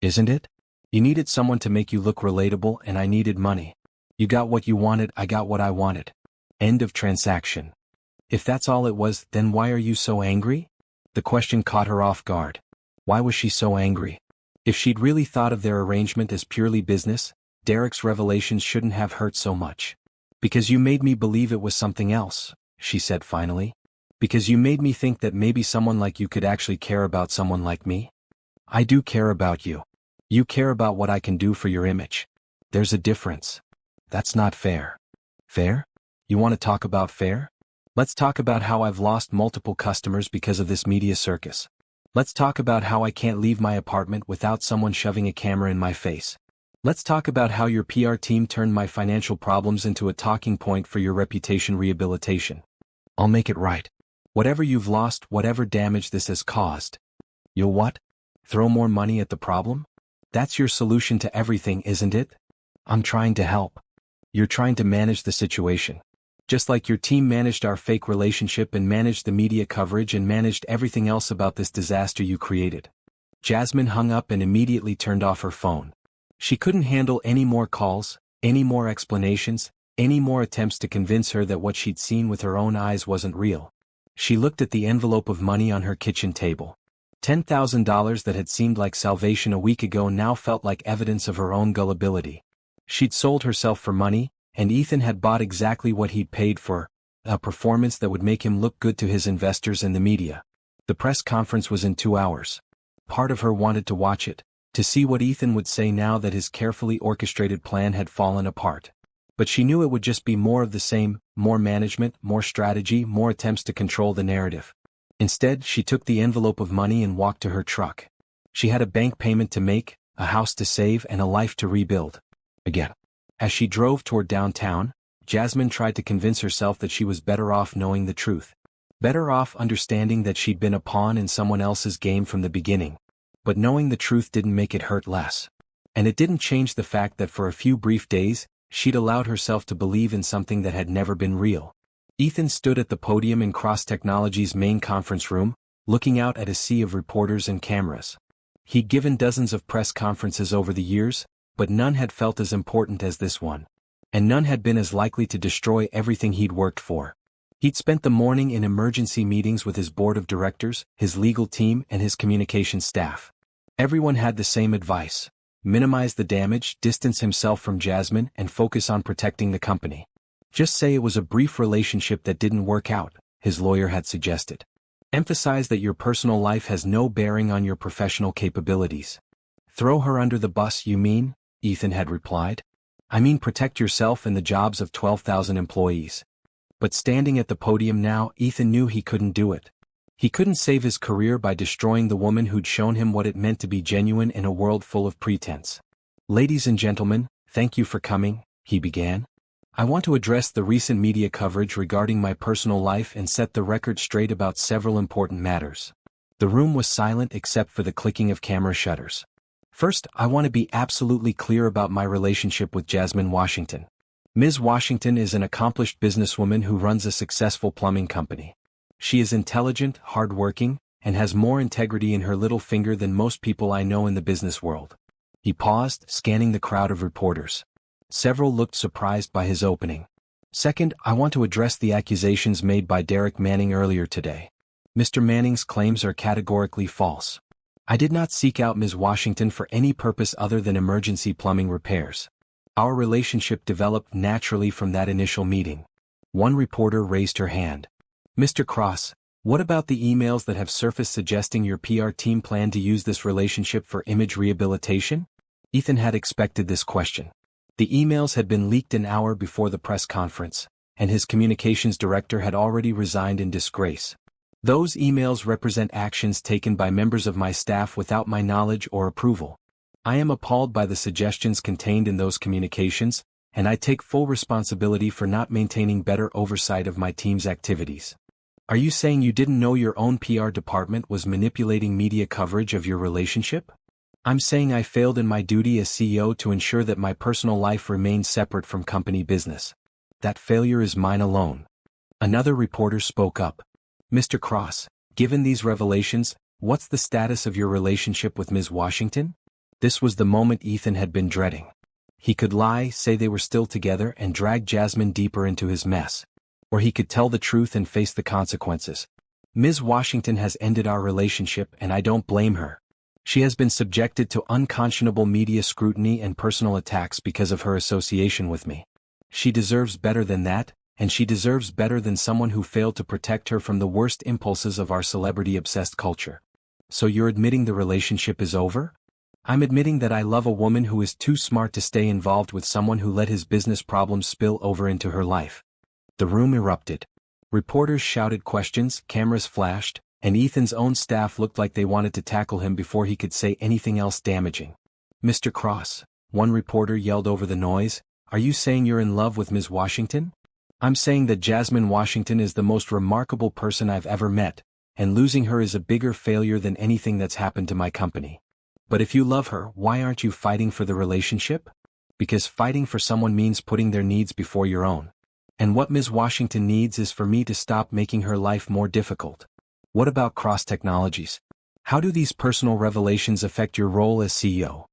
Isn't it? You needed someone to make you look relatable and I needed money. You got what you wanted, I got what I wanted. End of transaction. If that's all it was, then why are you so angry? The question caught her off guard. Why was she so angry? If she'd really thought of their arrangement as purely business, Derek's revelations shouldn't have hurt so much. Because you made me believe it was something else, she said finally. Because you made me think that maybe someone like you could actually care about someone like me. I do care about you. You care about what I can do for your image. There's a difference. That's not fair. Fair? You want to talk about fair? Let's talk about how I've lost multiple customers because of this media circus. Let's talk about how I can't leave my apartment without someone shoving a camera in my face. Let's talk about how your PR team turned my financial problems into a talking point for your reputation rehabilitation. I'll make it right. Whatever you've lost, whatever damage this has caused. You'll what? Throw more money at the problem? That's your solution to everything, isn't it? I'm trying to help. You're trying to manage the situation. Just like your team managed our fake relationship and managed the media coverage and managed everything else about this disaster you created. Jasmine hung up and immediately turned off her phone. She couldn't handle any more calls, any more explanations, any more attempts to convince her that what she'd seen with her own eyes wasn't real. She looked at the envelope of money on her kitchen table. $10,000 that had seemed like salvation a week ago now felt like evidence of her own gullibility. She'd sold herself for money, and Ethan had bought exactly what he'd paid for, a performance that would make him look good to his investors and the media. The press conference was in 2 hours. Part of her wanted to watch it, to see what Ethan would say now that his carefully orchestrated plan had fallen apart. But she knew it would just be more of the same, more management, more strategy, more attempts to control the narrative. Instead, she took the envelope of money and walked to her truck. She had a bank payment to make, a house to save, and a life to rebuild. Again. As she drove toward downtown, Jasmine tried to convince herself that she was better off knowing the truth. Better off understanding that she'd been a pawn in someone else's game from the beginning. But knowing the truth didn't make it hurt less. And it didn't change the fact that for a few brief days, she'd allowed herself to believe in something that had never been real. Ethan stood at the podium in Cross Technology's main conference room, looking out at a sea of reporters and cameras. He'd given dozens of press conferences over the years, but none had felt as important as this one. And none had been as likely to destroy everything he'd worked for. He'd spent the morning in emergency meetings with his board of directors, his legal team, and his communications staff. Everyone had the same advice. Minimize the damage, distance himself from Jasmine, and focus on protecting the company. Just say it was a brief relationship that didn't work out, his lawyer had suggested. Emphasize that your personal life has no bearing on your professional capabilities. Throw her under the bus, you mean? Ethan had replied. I mean protect yourself and the jobs of 12,000 employees. But standing at the podium now, Ethan knew he couldn't do it. He couldn't save his career by destroying the woman who'd shown him what it meant to be genuine in a world full of pretense. Ladies and gentlemen, thank you for coming, he began. I want to address the recent media coverage regarding my personal life and set the record straight about several important matters. The room was silent except for the clicking of camera shutters. First, I want to be absolutely clear about my relationship with Jasmine Washington. Ms. Washington is an accomplished businesswoman who runs a successful plumbing company. She is intelligent, hardworking, and has more integrity in her little finger than most people I know in the business world. He paused, scanning the crowd of reporters. Several looked surprised by his opening. Second, I want to address the accusations made by Derek Manning earlier today. Mr. Manning's claims are categorically false. I did not seek out Ms. Washington for any purpose other than emergency plumbing repairs. Our relationship developed naturally from that initial meeting. One reporter raised her hand. Mr. Cross, what about the emails that have surfaced suggesting your PR team planned to use this relationship for image rehabilitation? Ethan had expected this question. The emails had been leaked an hour before the press conference, and his communications director had already resigned in disgrace. Those emails represent actions taken by members of my staff without my knowledge or approval. I am appalled by the suggestions contained in those communications, and I take full responsibility for not maintaining better oversight of my team's activities. Are you saying you didn't know your own PR department was manipulating media coverage of your relationship? I'm saying I failed in my duty as CEO to ensure that my personal life remained separate from company business. That failure is mine alone. Another reporter spoke up. Mr. Cross, given these revelations, what's the status of your relationship with Ms. Washington? This was the moment Ethan had been dreading. He could lie, say they were still together, and drag Jasmine deeper into his mess. Or he could tell the truth and face the consequences. Ms. Washington has ended our relationship, and I don't blame her. She has been subjected to unconscionable media scrutiny and personal attacks because of her association with me. She deserves better than that, and she deserves better than someone who failed to protect her from the worst impulses of our celebrity-obsessed culture. So you're admitting the relationship is over? I'm admitting that I love a woman who is too smart to stay involved with someone who let his business problems spill over into her life. The room erupted. Reporters shouted questions, cameras flashed, and Ethan's own staff looked like they wanted to tackle him before he could say anything else damaging. Mr. Cross, one reporter yelled over the noise, are you saying you're in love with Ms. Washington? I'm saying that Jasmine Washington is the most remarkable person I've ever met, and losing her is a bigger failure than anything that's happened to my company. But if you love her, why aren't you fighting for the relationship? Because fighting for someone means putting their needs before your own. And what Ms. Washington needs is for me to stop making her life more difficult. What about cross-technologies? How do these personal revelations affect your role as CEO?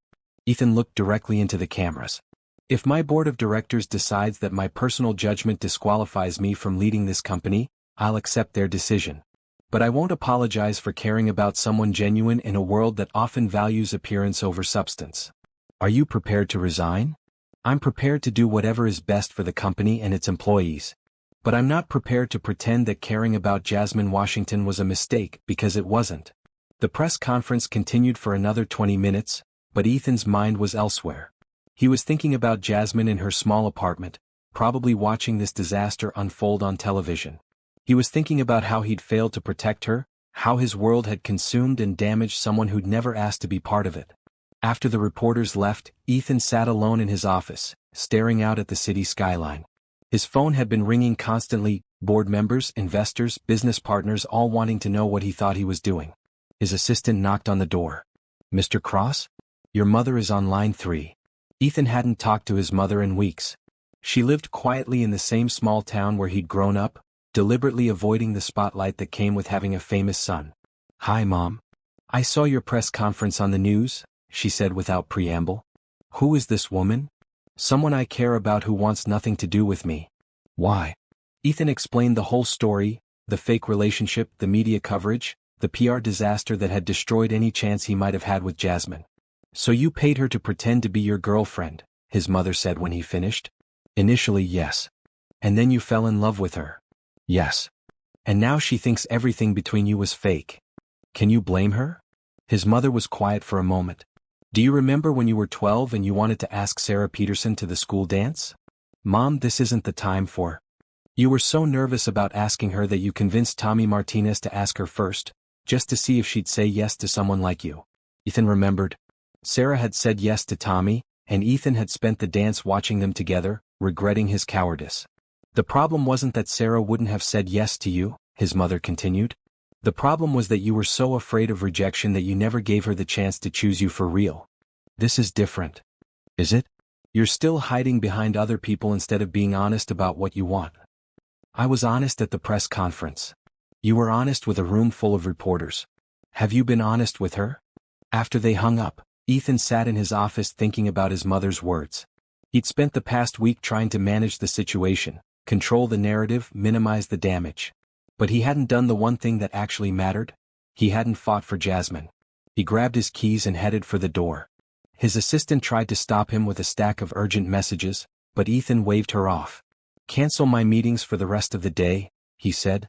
Ethan looked directly into the cameras. If my board of directors decides that my personal judgment disqualifies me from leading this company, I'll accept their decision. But I won't apologize for caring about someone genuine in a world that often values appearance over substance. Are you prepared to resign? I'm prepared to do whatever is best for the company and its employees. But I'm not prepared to pretend that caring about Jasmine Washington was a mistake, because it wasn't. The press conference continued for another 20 minutes, but Ethan's mind was elsewhere. He was thinking about Jasmine in her small apartment, probably watching this disaster unfold on television. He was thinking about how he'd failed to protect her, how his world had consumed and damaged someone who'd never asked to be part of it. After the reporters left, Ethan sat alone in his office, staring out at the city skyline. His phone had been ringing constantly, board members, investors, business partners all wanting to know what he thought he was doing. His assistant knocked on the door. "Mr. Cross? Your mother is on line 3. Ethan hadn't talked to his mother in weeks. She lived quietly in the same small town where he'd grown up, deliberately avoiding the spotlight that came with having a famous son. "Hi, Mom. I saw your press conference on the news," she said without preamble. "Who is this woman?" "Someone I care about who wants nothing to do with me." "Why?" Ethan explained the whole story, the fake relationship, the media coverage, the PR disaster that had destroyed any chance he might have had with Jasmine. "So you paid her to pretend to be your girlfriend," his mother said when he finished. "Initially, yes. And then you fell in love with her." "Yes. And now she thinks everything between you was fake. Can you blame her?" His mother was quiet for a moment. "Do you remember when you were 12 and you wanted to ask Sarah Peterson to the school dance?" "Mom, this isn't the time for." "You were so nervous about asking her that you convinced Tommy Martinez to ask her first, just to see if she'd say yes to someone like you." Ethan remembered. Sarah had said yes to Tommy, and Ethan had spent the dance watching them together, regretting his cowardice. "The problem wasn't that Sarah wouldn't have said yes to you," his mother continued. "The problem was that you were so afraid of rejection that you never gave her the chance to choose you for real. This is different." "Is it?" "You're still hiding behind other people instead of being honest about what you want." "I was honest at the press conference." "You were honest with a room full of reporters. Have you been honest with her?" After they hung up, Ethan sat in his office thinking about his mother's words. He'd spent the past week trying to manage the situation, control the narrative, minimize the damage. But he hadn't done the one thing that actually mattered. He hadn't fought for Jasmine. He grabbed his keys and headed for the door. His assistant tried to stop him with a stack of urgent messages, but Ethan waved her off. "Cancel my meetings for the rest of the day," he said.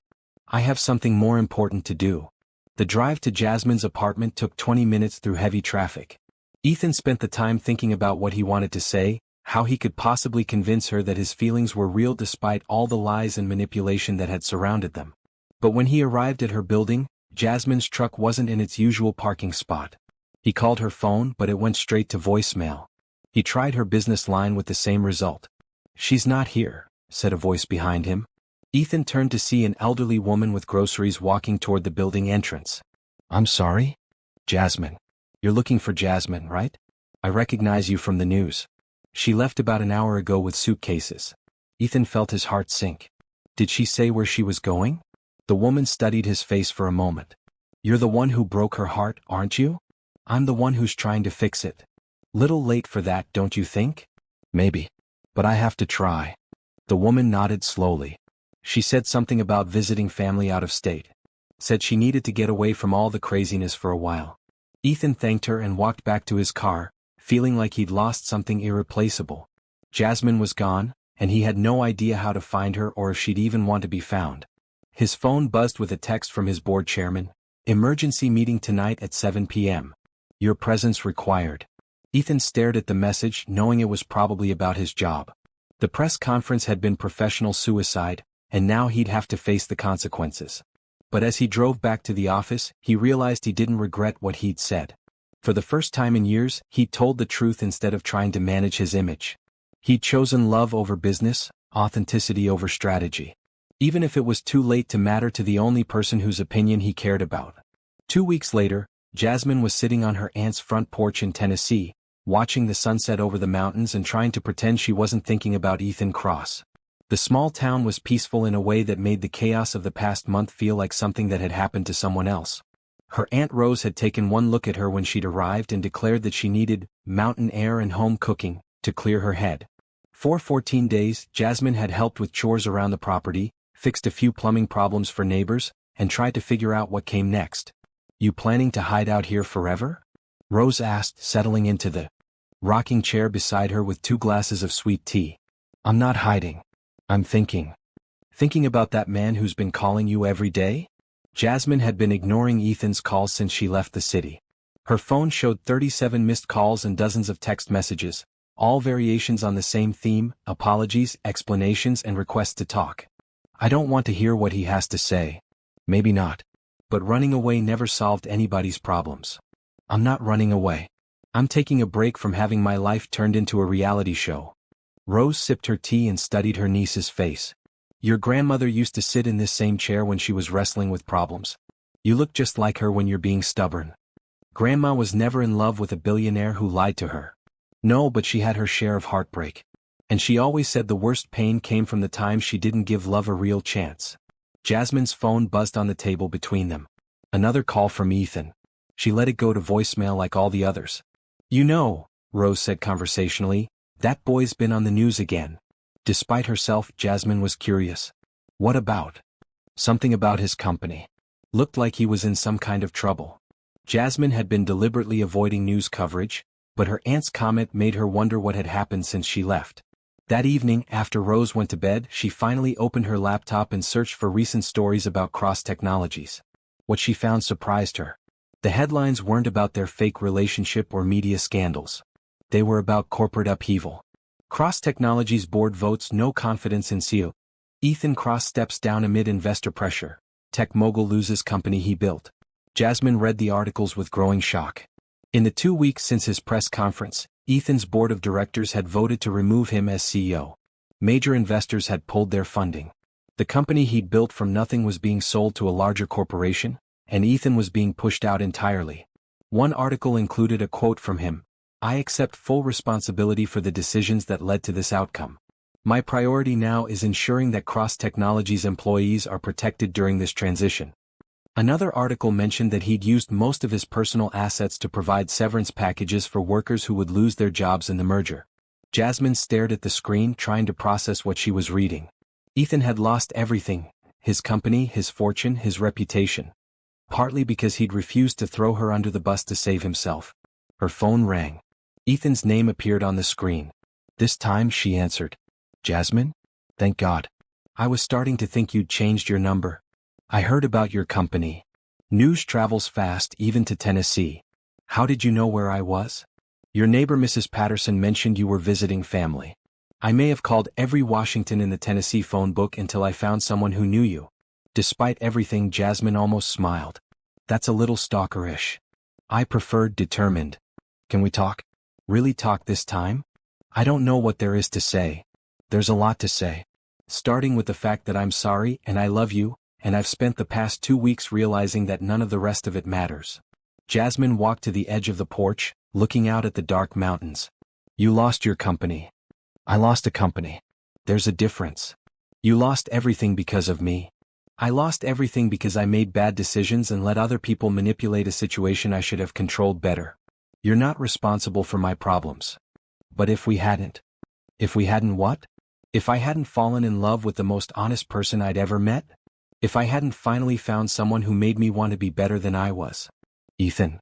"I have something more important to do." The drive to Jasmine's apartment took 20 minutes through heavy traffic. Ethan spent the time thinking about what he wanted to say, how he could possibly convince her that his feelings were real despite all the lies and manipulation that had surrounded them. But when he arrived at her building, Jasmine's truck wasn't in its usual parking spot. He called her phone, but it went straight to voicemail. He tried her business line with the same result. "She's not here," said a voice behind him. Ethan turned to see an elderly woman with groceries walking toward the building entrance. "I'm sorry?" "Jasmine. You're looking for Jasmine, right? I recognize you from the news. She left about an hour ago with suitcases." Ethan felt his heart sink. "Did she say where she was going?" The woman studied his face for a moment. "You're the one who broke her heart, aren't you?" "I'm the one who's trying to fix it." "Little late for that, don't you think?" "Maybe. But I have to try." The woman nodded slowly. She said something about visiting family out of state. Said she needed to get away from all the craziness for a while. Ethan thanked her and walked back to his car, feeling like he'd lost something irreplaceable. Jasmine was gone, and he had no idea how to find her or if she'd even want to be found. His phone buzzed with a text from his board chairman. "Emergency meeting tonight at 7 p.m. Your presence required." Ethan stared at the message, knowing it was probably about his job. The press conference had been professional suicide, and now he'd have to face the consequences. But as he drove back to the office, he realized he didn't regret what he'd said. For the first time in years, he'd told the truth instead of trying to manage his image. He'd chosen love over business, authenticity over strategy. Even if it was too late to matter to the only person whose opinion he cared about. 2 weeks later, Jasmine was sitting on her aunt's front porch in Tennessee, watching the sunset over the mountains and trying to pretend she wasn't thinking about Ethan Cross. The small town was peaceful in a way that made the chaos of the past month feel like something that had happened to someone else. Her Aunt Rose had taken one look at her when she'd arrived and declared that she needed mountain air and home cooking to clear her head. For 14 days, Jasmine had helped with chores around the property, fixed a few plumbing problems for neighbors, and tried to figure out what came next. "You planning to hide out here forever?" Rose asked, settling into the rocking chair beside her with 2 glasses of sweet tea. "I'm not hiding. I'm thinking. Thinking about that man who's been calling you every day?" Jasmine had been ignoring Ethan's calls since she left the city. Her phone showed 37 missed calls and dozens of text messages, all variations on the same theme: apologies, explanations, and requests to talk. "I don't want to hear what he has to say." Maybe not. But running away never solved anybody's problems. "I'm not running away. I'm taking a break from having my life turned into a reality show." Rose sipped her tea and studied her niece's face. "Your grandmother used to sit in this same chair when she was wrestling with problems. You look just like her when you're being stubborn." Grandma was never in love with a billionaire who lied to her. No, but she had her share of heartbreak. And she always said the worst pain came from the time she didn't give love a real chance. Jasmine's phone buzzed on the table between them. Another call from Ethan. She let it go to voicemail like all the others. "You know," Rose said conversationally, "that boy's been on the news again." Despite herself, Jasmine was curious. "What about?" "Something about his company. Looked like he was in some kind of trouble." Jasmine had been deliberately avoiding news coverage, but her aunt's comment made her wonder what had happened since she left. That evening, after Rose went to bed, she finally opened her laptop and searched for recent stories about Cross Technologies. What she found surprised her. The headlines weren't about their fake relationship or media scandals. They were about corporate upheaval. Cross Technologies board votes no confidence in CEO. Ethan Cross steps down amid investor pressure. Tech mogul loses company he built. Jasmine read the articles with growing shock. In the 2 weeks since his press conference, Ethan's board of directors had voted to remove him as CEO. Major investors had pulled their funding. The company he'd built from nothing was being sold to a larger corporation, and Ethan was being pushed out entirely. One article included a quote from him: "I accept full responsibility for the decisions that led to this outcome. My priority now is ensuring that Cross Technologies employees are protected during this transition." Another article mentioned that he'd used most of his personal assets to provide severance packages for workers who would lose their jobs in the merger. Jasmine stared at the screen, trying to process what she was reading. Ethan had lost everything: his company, his fortune, his reputation. Partly because he'd refused to throw her under the bus to save himself. Her phone rang. Ethan's name appeared on the screen. This time she answered. "Jasmine? Thank God. I was starting to think you'd changed your number. I heard about your company. News travels fast, even to Tennessee. How did you know where I was? Your neighbor Mrs. Patterson mentioned you were visiting family. I may have called every Washington in the Tennessee phone book until I found someone who knew you." Despite everything, Jasmine almost smiled. "That's a little stalkerish. I preferred determined. Can we talk? Really talk this time? I don't know what there is to say. There's a lot to say. Starting with the fact that I'm sorry and I love you, and I've spent the past 2 weeks realizing that none of the rest of it matters." Jasmine walked to the edge of the porch, looking out at the dark mountains. "You lost your company. I lost a company. There's a difference. You lost everything because of me. I lost everything because I made bad decisions and let other people manipulate a situation I should have controlled better. You're not responsible for my problems. But if we hadn't what? If I hadn't fallen in love with the most honest person I'd ever met? If I hadn't finally found someone who made me want to be better than I was?" "Ethan."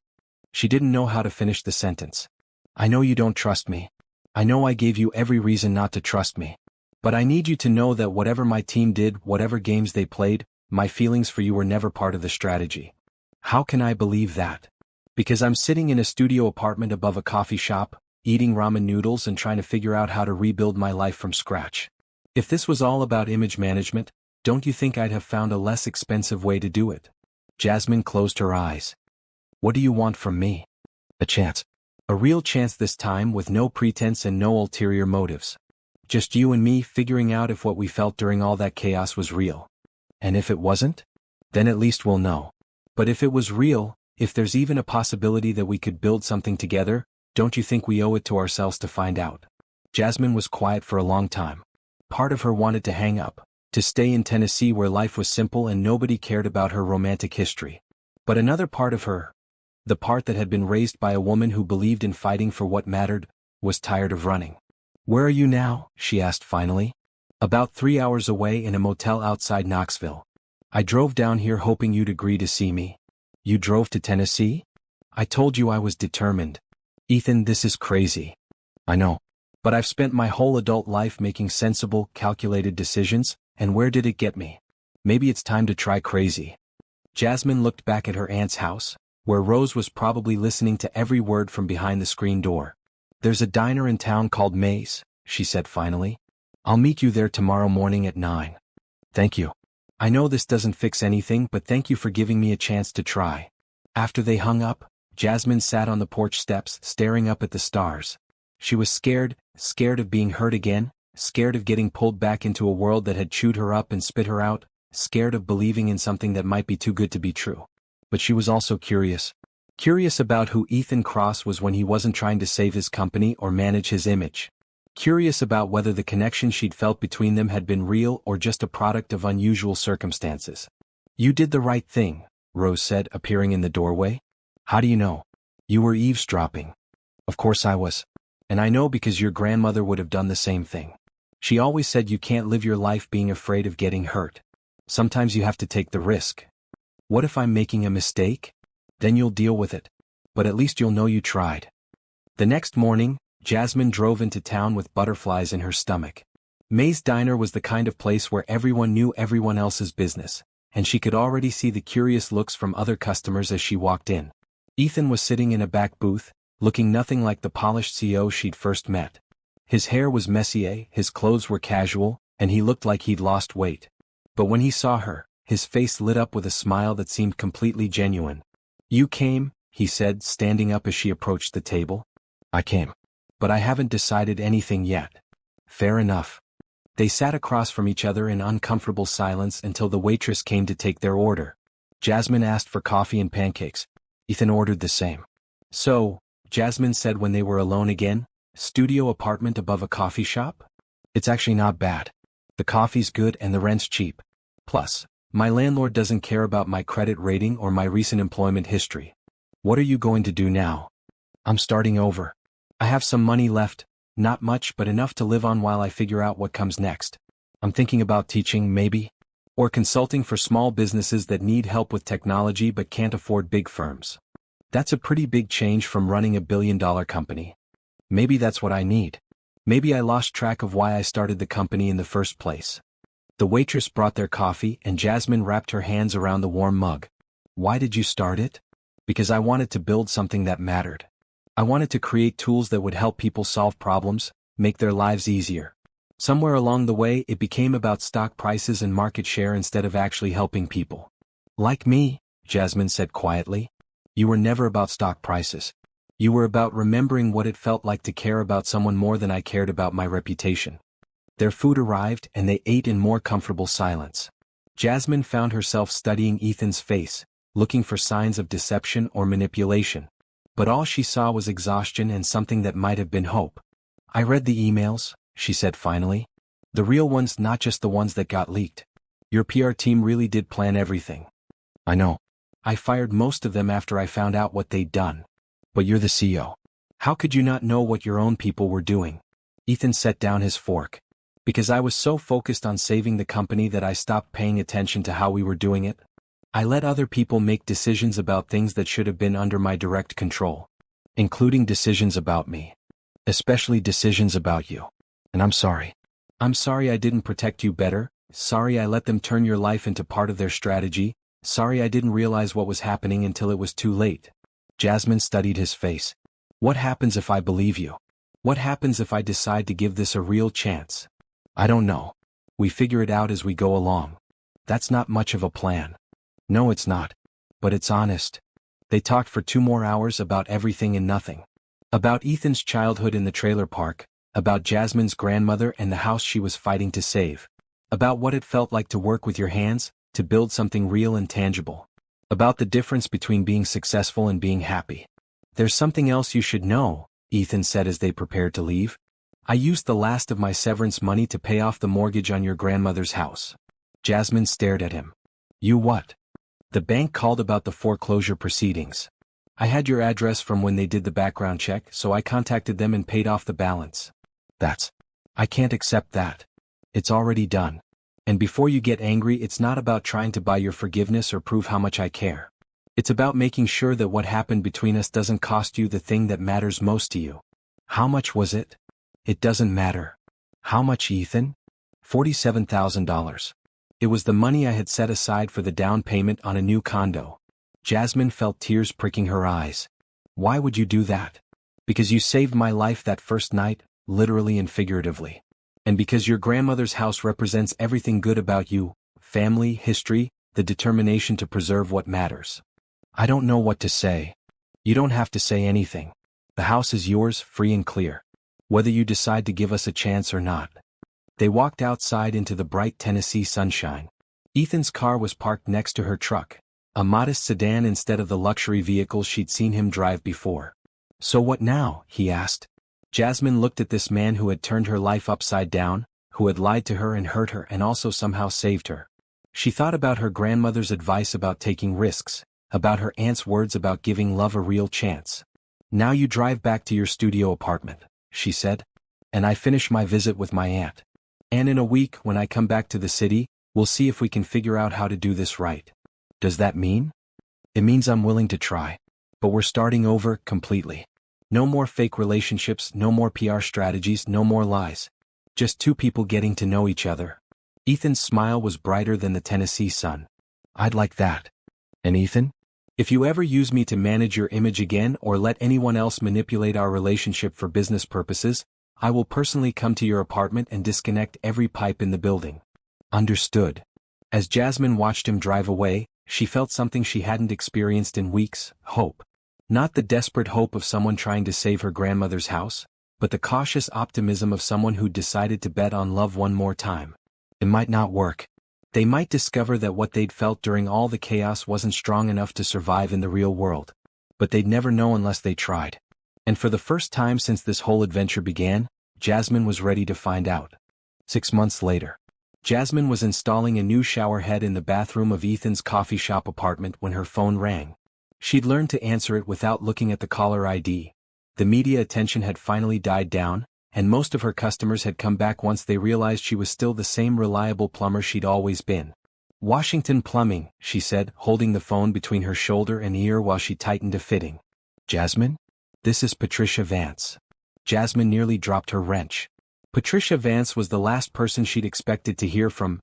She didn't know how to finish the sentence. "I know you don't trust me. I know I gave you every reason not to trust me. But I need you to know that whatever my team did, whatever games they played, my feelings for you were never part of the strategy." "How can I believe that?" "Because I'm sitting in a studio apartment above a coffee shop, eating ramen noodles and trying to figure out how to rebuild my life from scratch. If this was all about image management, don't you think I'd have found a less expensive way to do it?" Jasmine closed her eyes. "What do you want from me?" "A chance. A real chance this time, with no pretense and no ulterior motives. Just you and me figuring out if what we felt during all that chaos was real. And if it wasn't? Then at least we'll know. But if it was real, if there's even a possibility that we could build something together, don't you think we owe it to ourselves to find out? Jasmine was quiet for a long time. Part of her wanted to hang up, to stay in Tennessee where life was simple and nobody cared about her romantic history. But another part of her, the part that had been raised by a woman who believed in fighting for what mattered, was tired of running. "Where are you now?" she asked finally. "About 3 hours away in a motel outside Knoxville. I drove down here hoping you'd agree to see me." "You drove to Tennessee?" "I told you I was determined." "Ethan, this is crazy." "I know. But I've spent my whole adult life making sensible, calculated decisions, and where did it get me? Maybe it's time to try crazy." Jasmine looked back at her aunt's house, where Rose was probably listening to every word from behind the screen door. "There's a diner in town called May's," she said finally. "I'll meet you there tomorrow morning at 9. "Thank you. I know this doesn't fix anything, but thank you for giving me a chance to try." After they hung up, Jasmine sat on the porch steps staring up at the stars. She was scared of being hurt again, scared of getting pulled back into a world that had chewed her up and spit her out, scared of believing in something that might be too good to be true. But she was also curious. Curious about who Ethan Cross was when he wasn't trying to save his company or manage his image. Curious about whether the connection she'd felt between them had been real or just a product of unusual circumstances. "You did the right thing," Rose said, appearing in the doorway. "How do you know?" "You were eavesdropping." "Of course I was. And I know because your grandmother would have done the same thing. She always said you can't live your life being afraid of getting hurt. Sometimes you have to take the risk." "What if I'm making a mistake?" "Then you'll deal with it. But at least you'll know you tried." The next morning, Jasmine drove into town with butterflies in her stomach. May's Diner was the kind of place where everyone knew everyone else's business, and she could already see the curious looks from other customers as she walked in. Ethan was sitting in a back booth, looking nothing like the polished CEO she'd first met. His hair was messier, his clothes were casual, and he looked like he'd lost weight. But when he saw her, his face lit up with a smile that seemed completely genuine. "You came," he said, standing up as she approached the table. "I came. But I haven't decided anything yet." "Fair enough." They sat across from each other in uncomfortable silence until the waitress came to take their order. Jasmine asked for coffee and pancakes. Ethan ordered the same. "So," Jasmine said when they were alone again, "studio apartment above a coffee shop?" "It's actually not bad. The coffee's good and the rent's cheap. Plus, my landlord doesn't care about my credit rating or my recent employment history." "What are you going to do now?" "I'm starting over. I have some money left, not much but enough to live on while I figure out what comes next. I'm thinking about teaching, maybe? Or consulting for small businesses that need help with technology but can't afford big firms. That's a pretty big change from running a billion-dollar company. Maybe that's what I need. Maybe I lost track of why I started the company in the first place." The waitress brought their coffee and Jasmine wrapped her hands around the warm mug. "Why did you start it?" "Because I wanted to build something that mattered. I wanted to create tools that would help people solve problems, make their lives easier. Somewhere along the way it became about stock prices and market share instead of actually helping people." "Like me," Jasmine said quietly. "You were never about stock prices. You were about remembering what it felt like to care about someone more than I cared about my reputation." Their food arrived and they ate in more comfortable silence. Jasmine found herself studying Ethan's face, looking for signs of deception or manipulation. But all she saw was exhaustion and something that might have been hope. "I read the emails," she said finally. "The real ones, not just the ones that got leaked. Your PR team really did plan everything." "I know. I fired most of them after I found out what they'd done. But you're the CEO. How could you not know what your own people were doing?" Ethan set down his fork. "Because I was so focused on saving the company that I stopped paying attention to how we were doing it. I let other people make decisions about things that should have been under my direct control. Including decisions about me. Especially decisions about you. And I'm sorry. I'm sorry I didn't protect you better, sorry I let them turn your life into part of their strategy, sorry I didn't realize what was happening until it was too late." Jasmine studied his face. "What happens if I believe you? What happens if I decide to give this a real chance?" "I don't know. We figure it out as we go along. That's not much of a plan." "No, it's not. But it's honest." They talked for 2 more hours about everything and nothing. About Ethan's childhood in the trailer park, About Jasmine's grandmother and the house she was fighting to save. About what it felt like to work with your hands, to build something real and tangible. About the difference between being successful and being happy. "There's something else you should know," Ethan said as they prepared to leave. "I used the last of my severance money to pay off the mortgage on your grandmother's house." Jasmine stared at him. "You what?" "The bank called about the foreclosure proceedings. I had your address from when they did the background check, so I contacted them and paid off the balance." I can't accept that. It's already done. And before you get angry, it's not about trying to buy your forgiveness or prove how much I care. It's about making sure that what happened between us doesn't cost you the thing that matters most to you." "How much was it?" "It doesn't matter." "How much, Ethan?" $47,000. It was the money I had set aside for the down payment on a new condo. Jasmine felt tears pricking her eyes. "Why would you do that?" "Because you saved my life that first night, literally and figuratively. And because your grandmother's house represents everything good about you, family, history, the determination to preserve what matters." "I don't know what to say." "You don't have to say anything. The house is yours, free and clear. Whether you decide to give us a chance or not." They walked outside into the bright Tennessee sunshine. Ethan's car was parked next to her truck, a modest sedan instead of the luxury vehicle she'd seen him drive before. "So what now?" he asked. Jasmine looked at this man who had turned her life upside down, who had lied to her and hurt her and also somehow saved her. She thought about her grandmother's advice about taking risks, about her aunt's words about giving love a real chance. "Now you drive back to your studio apartment," she said. "And I finish my visit with my aunt. And in a week, when I come back to the city, we'll see if we can figure out how to do this right." "Does that mean?" "It means I'm willing to try. But we're starting over, completely. No more fake relationships, no more PR strategies, no more lies. Just two people getting to know each other." Ethan's smile was brighter than the Tennessee sun. "I'd like that." "And Ethan? If you ever use me to manage your image again or let anyone else manipulate our relationship for business purposes, I will personally come to your apartment and disconnect every pipe in the building." "Understood." As Jasmine watched him drive away, she felt something she hadn't experienced in weeks: hope. Not the desperate hope of someone trying to save her grandmother's house, but the cautious optimism of someone who'd decided to bet on love one more time. It might not work. They might discover that what they'd felt during all the chaos wasn't strong enough to survive in the real world. But they'd never know unless they tried. And for the first time since this whole adventure began, Jasmine was ready to find out. 6 months later. Jasmine was installing a new shower head in the bathroom of Ethan's coffee shop apartment when her phone rang. She'd learned to answer it without looking at the caller ID. The media attention had finally died down, and most of her customers had come back once they realized she was still the same reliable plumber she'd always been. "Washington Plumbing," she said, holding the phone between her shoulder and ear while she tightened a fitting. "Jasmine? This is Patricia Vance." Jasmine nearly dropped her wrench. Patricia Vance was the last person she'd expected to hear from,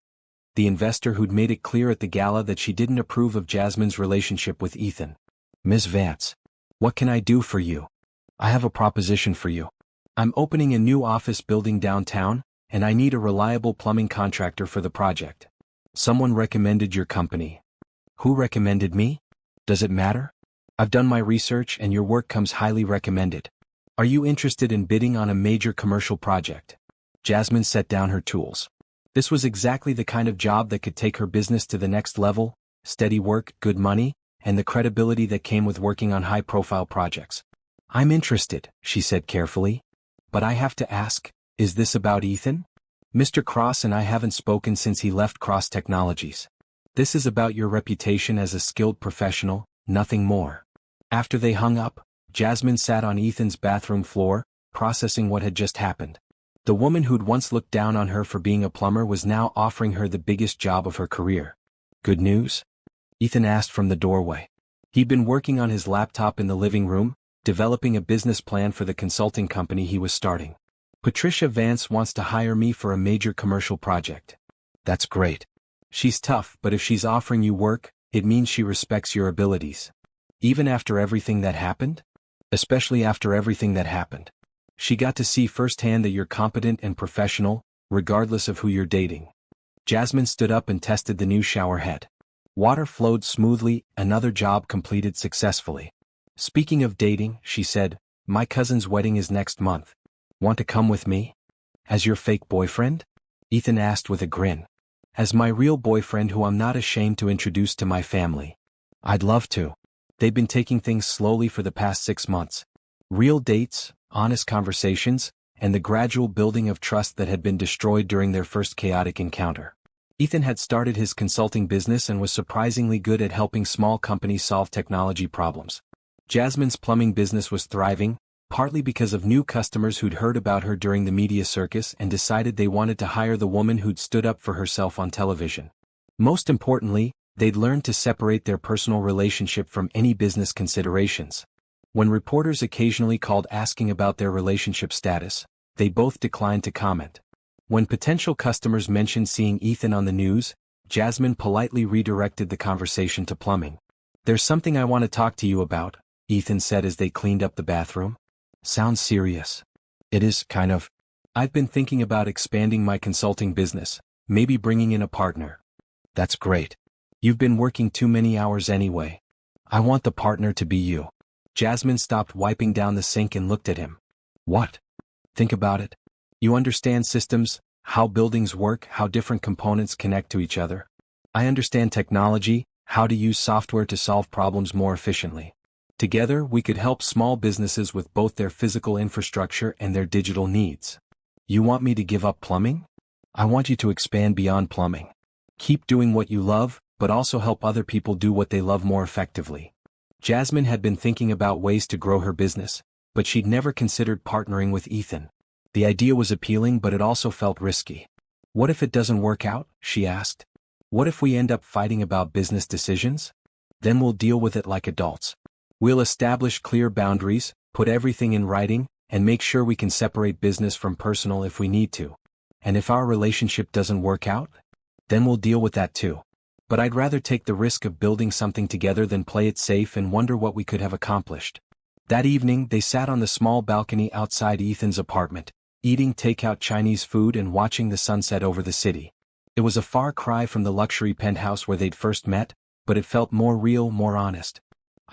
the investor who'd made it clear at the gala that she didn't approve of Jasmine's relationship with Ethan. "Ms. Vance, what can I do for you?" "I have a proposition for you. I'm opening a new office building downtown, and I need a reliable plumbing contractor for the project. Someone recommended your company." "Who recommended me?" "Does it matter? I've done my research and your work comes highly recommended. Are you interested in bidding on a major commercial project?" Jasmine set down her tools. This was exactly the kind of job that could take her business to the next level: steady work, good money, and the credibility that came with working on high-profile projects. "I'm interested," she said carefully. "But I have to ask, is this about Ethan? Mr. Cross and I haven't spoken since he left Cross Technologies. This is about your reputation as a skilled professional, nothing more." After they hung up, Jasmine sat on Ethan's bathroom floor, processing what had just happened. The woman who'd once looked down on her for being a plumber was now offering her the biggest job of her career. "Good news?" Ethan asked from the doorway. He'd been working on his laptop in the living room, developing a business plan for the consulting company he was starting. "Patricia Vance wants to hire me for a major commercial project." "That's great. She's tough, but if she's offering you work, it means she respects your abilities." "Even after everything that happened?" "Especially after everything that happened. She got to see firsthand that you're competent and professional, regardless of who you're dating." Jasmine stood up and tested the new shower head. Water flowed smoothly, another job completed successfully. "Speaking of dating," she said, "my cousin's wedding is next month. Want to come with me? As your fake boyfriend? Ethan asked with a grin. As my real boyfriend who I'm not ashamed to introduce to my family. I'd love to. They've been taking things slowly for the past 6 months. Real dates, honest conversations, and the gradual building of trust that had been destroyed during their first chaotic encounter. Ethan had started his consulting business and was surprisingly good at helping small companies solve technology problems. Jasmine's plumbing business was thriving, partly because of new customers who'd heard about her during the media circus and decided they wanted to hire the woman who'd stood up for herself on television. Most importantly, they'd learned to separate their personal relationship from any business considerations. When reporters occasionally called asking about their relationship status, they both declined to comment. When potential customers mentioned seeing Ethan on the news, Jasmine politely redirected the conversation to plumbing. There's something I want to talk to you about, Ethan said as they cleaned up the bathroom. Sounds serious. It is, kind of. I've been thinking about expanding my consulting business, maybe bringing in a partner. That's great. You've been working too many hours anyway. I want the partner to be you. Jasmine stopped wiping down the sink and looked at him. What? Think about it. You understand systems, how buildings work, how different components connect to each other. I understand technology, how to use software to solve problems more efficiently. Together, we could help small businesses with both their physical infrastructure and their digital needs. You want me to give up plumbing? I want you to expand beyond plumbing. Keep doing what you love, but also help other people do what they love more effectively. Jasmine had been thinking about ways to grow her business, but she'd never considered partnering with Ethan. The idea was appealing, but it also felt risky. What if it doesn't work out? She asked. What if we end up fighting about business decisions? Then we'll deal with it like adults. We'll establish clear boundaries, put everything in writing, and make sure we can separate business from personal if we need to. And if our relationship doesn't work out, then we'll deal with that too. But I'd rather take the risk of building something together than play it safe and wonder what we could have accomplished. That evening, they sat on the small balcony outside Ethan's apartment, eating takeout Chinese food and watching the sunset over the city. It was a far cry from the luxury penthouse where they'd first met, but it felt more real, more honest.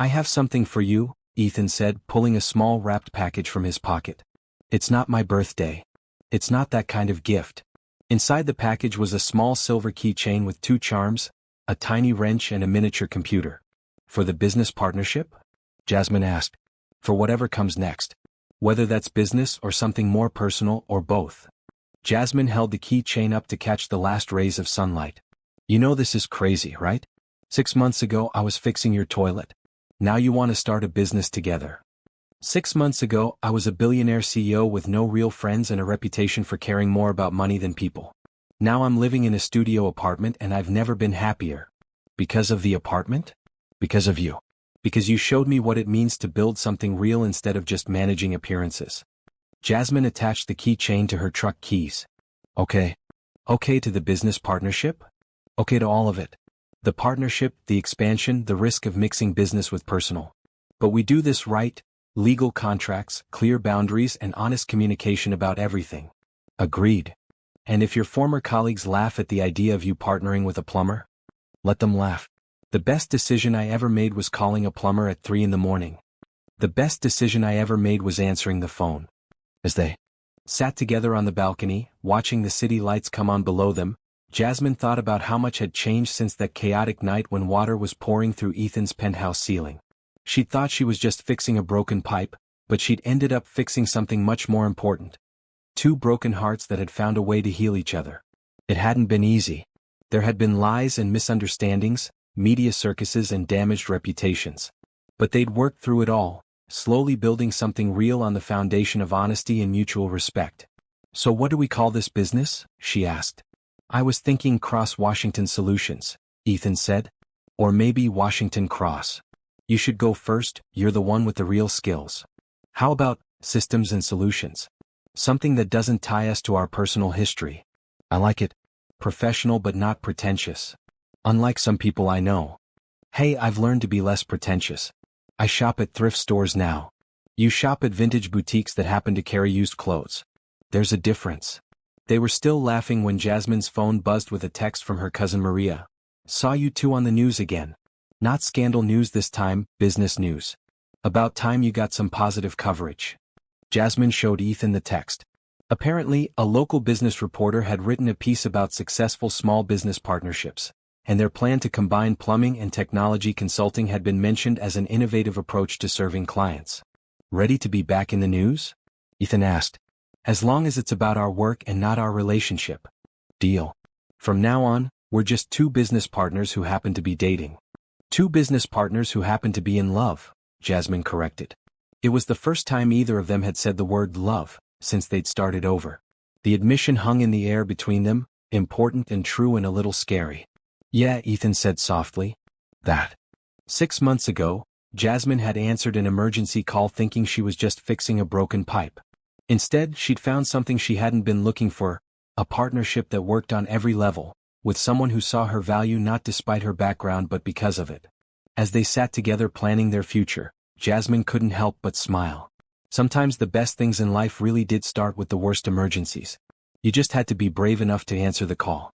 I have something for you, Ethan said, pulling a small wrapped package from his pocket. It's not my birthday. It's not that kind of gift. Inside the package was a small silver keychain with 2 charms, a tiny wrench and a miniature computer. For the business partnership? Jasmine asked. For whatever comes next. Whether that's business or something more personal or both. Jasmine held the keychain up to catch the last rays of sunlight. You know this is crazy, right? 6 months ago I was fixing your toilet. Now you want to start a business together. 6 months ago I was a billionaire CEO with no real friends and a reputation for caring more about money than people. Now I'm living in a studio apartment and I've never been happier. Because of the apartment? Because of you. Because you showed me what it means to build something real instead of just managing appearances. Jasmine attached the keychain to her truck keys. Okay. Okay to the business partnership? Okay to all of it. The partnership, the expansion, the risk of mixing business with personal. But we do this right, legal contracts, clear boundaries and honest communication about everything. Agreed. And if your former colleagues laugh at the idea of you partnering with a plumber? Let them laugh. The best decision I ever made was calling a plumber at 3 in the morning. The best decision I ever made was answering the phone. As they sat together on the balcony, watching the city lights come on below them, Jasmine thought about how much had changed since that chaotic night when water was pouring through Ethan's penthouse ceiling. She'd thought she was just fixing a broken pipe, but she'd ended up fixing something much more important. 2 broken hearts that had found a way to heal each other. It hadn't been easy. There had been lies and misunderstandings, media circuses and damaged reputations. But they'd worked through it all, slowly building something real on the foundation of honesty and mutual respect. So what do we call this business? She asked. I was thinking Cross-Washington Solutions, Ethan said. Or maybe Washington Cross. You should go first, you're the one with the real skills. How about Systems and Solutions? Something that doesn't tie us to our personal history. I like it. Professional but not pretentious. Unlike some people I know. Hey, I've learned to be less pretentious. I shop at thrift stores now. You shop at vintage boutiques that happen to carry used clothes. There's a difference. They were still laughing when Jasmine's phone buzzed with a text from her cousin Maria. Saw you 2 on the news again. Not scandal news this time, business news. About time you got some positive coverage. Jasmine showed Ethan the text. Apparently, a local business reporter had written a piece about successful small business partnerships, and their plan to combine plumbing and technology consulting had been mentioned as an innovative approach to serving clients. Ready to be back in the news? Ethan asked. As long as it's about our work and not our relationship. Deal. From now on, we're just two business partners who happen to be dating. Two business partners who happen to be in love, Jasmine corrected. It was the first time either of them had said the word love since they'd started over. The admission hung in the air between them, important and true and a little scary. Yeah, Ethan said softly. That. 6 months ago, Jasmine had answered an emergency call thinking she was just fixing a broken pipe. Instead, she'd found something she hadn't been looking for, a partnership that worked on every level, with someone who saw her value not despite her background but because of it. As they sat together planning their future, Jasmine couldn't help but smile. Sometimes the best things in life really did start with the worst emergencies. You just had to be brave enough to answer the call.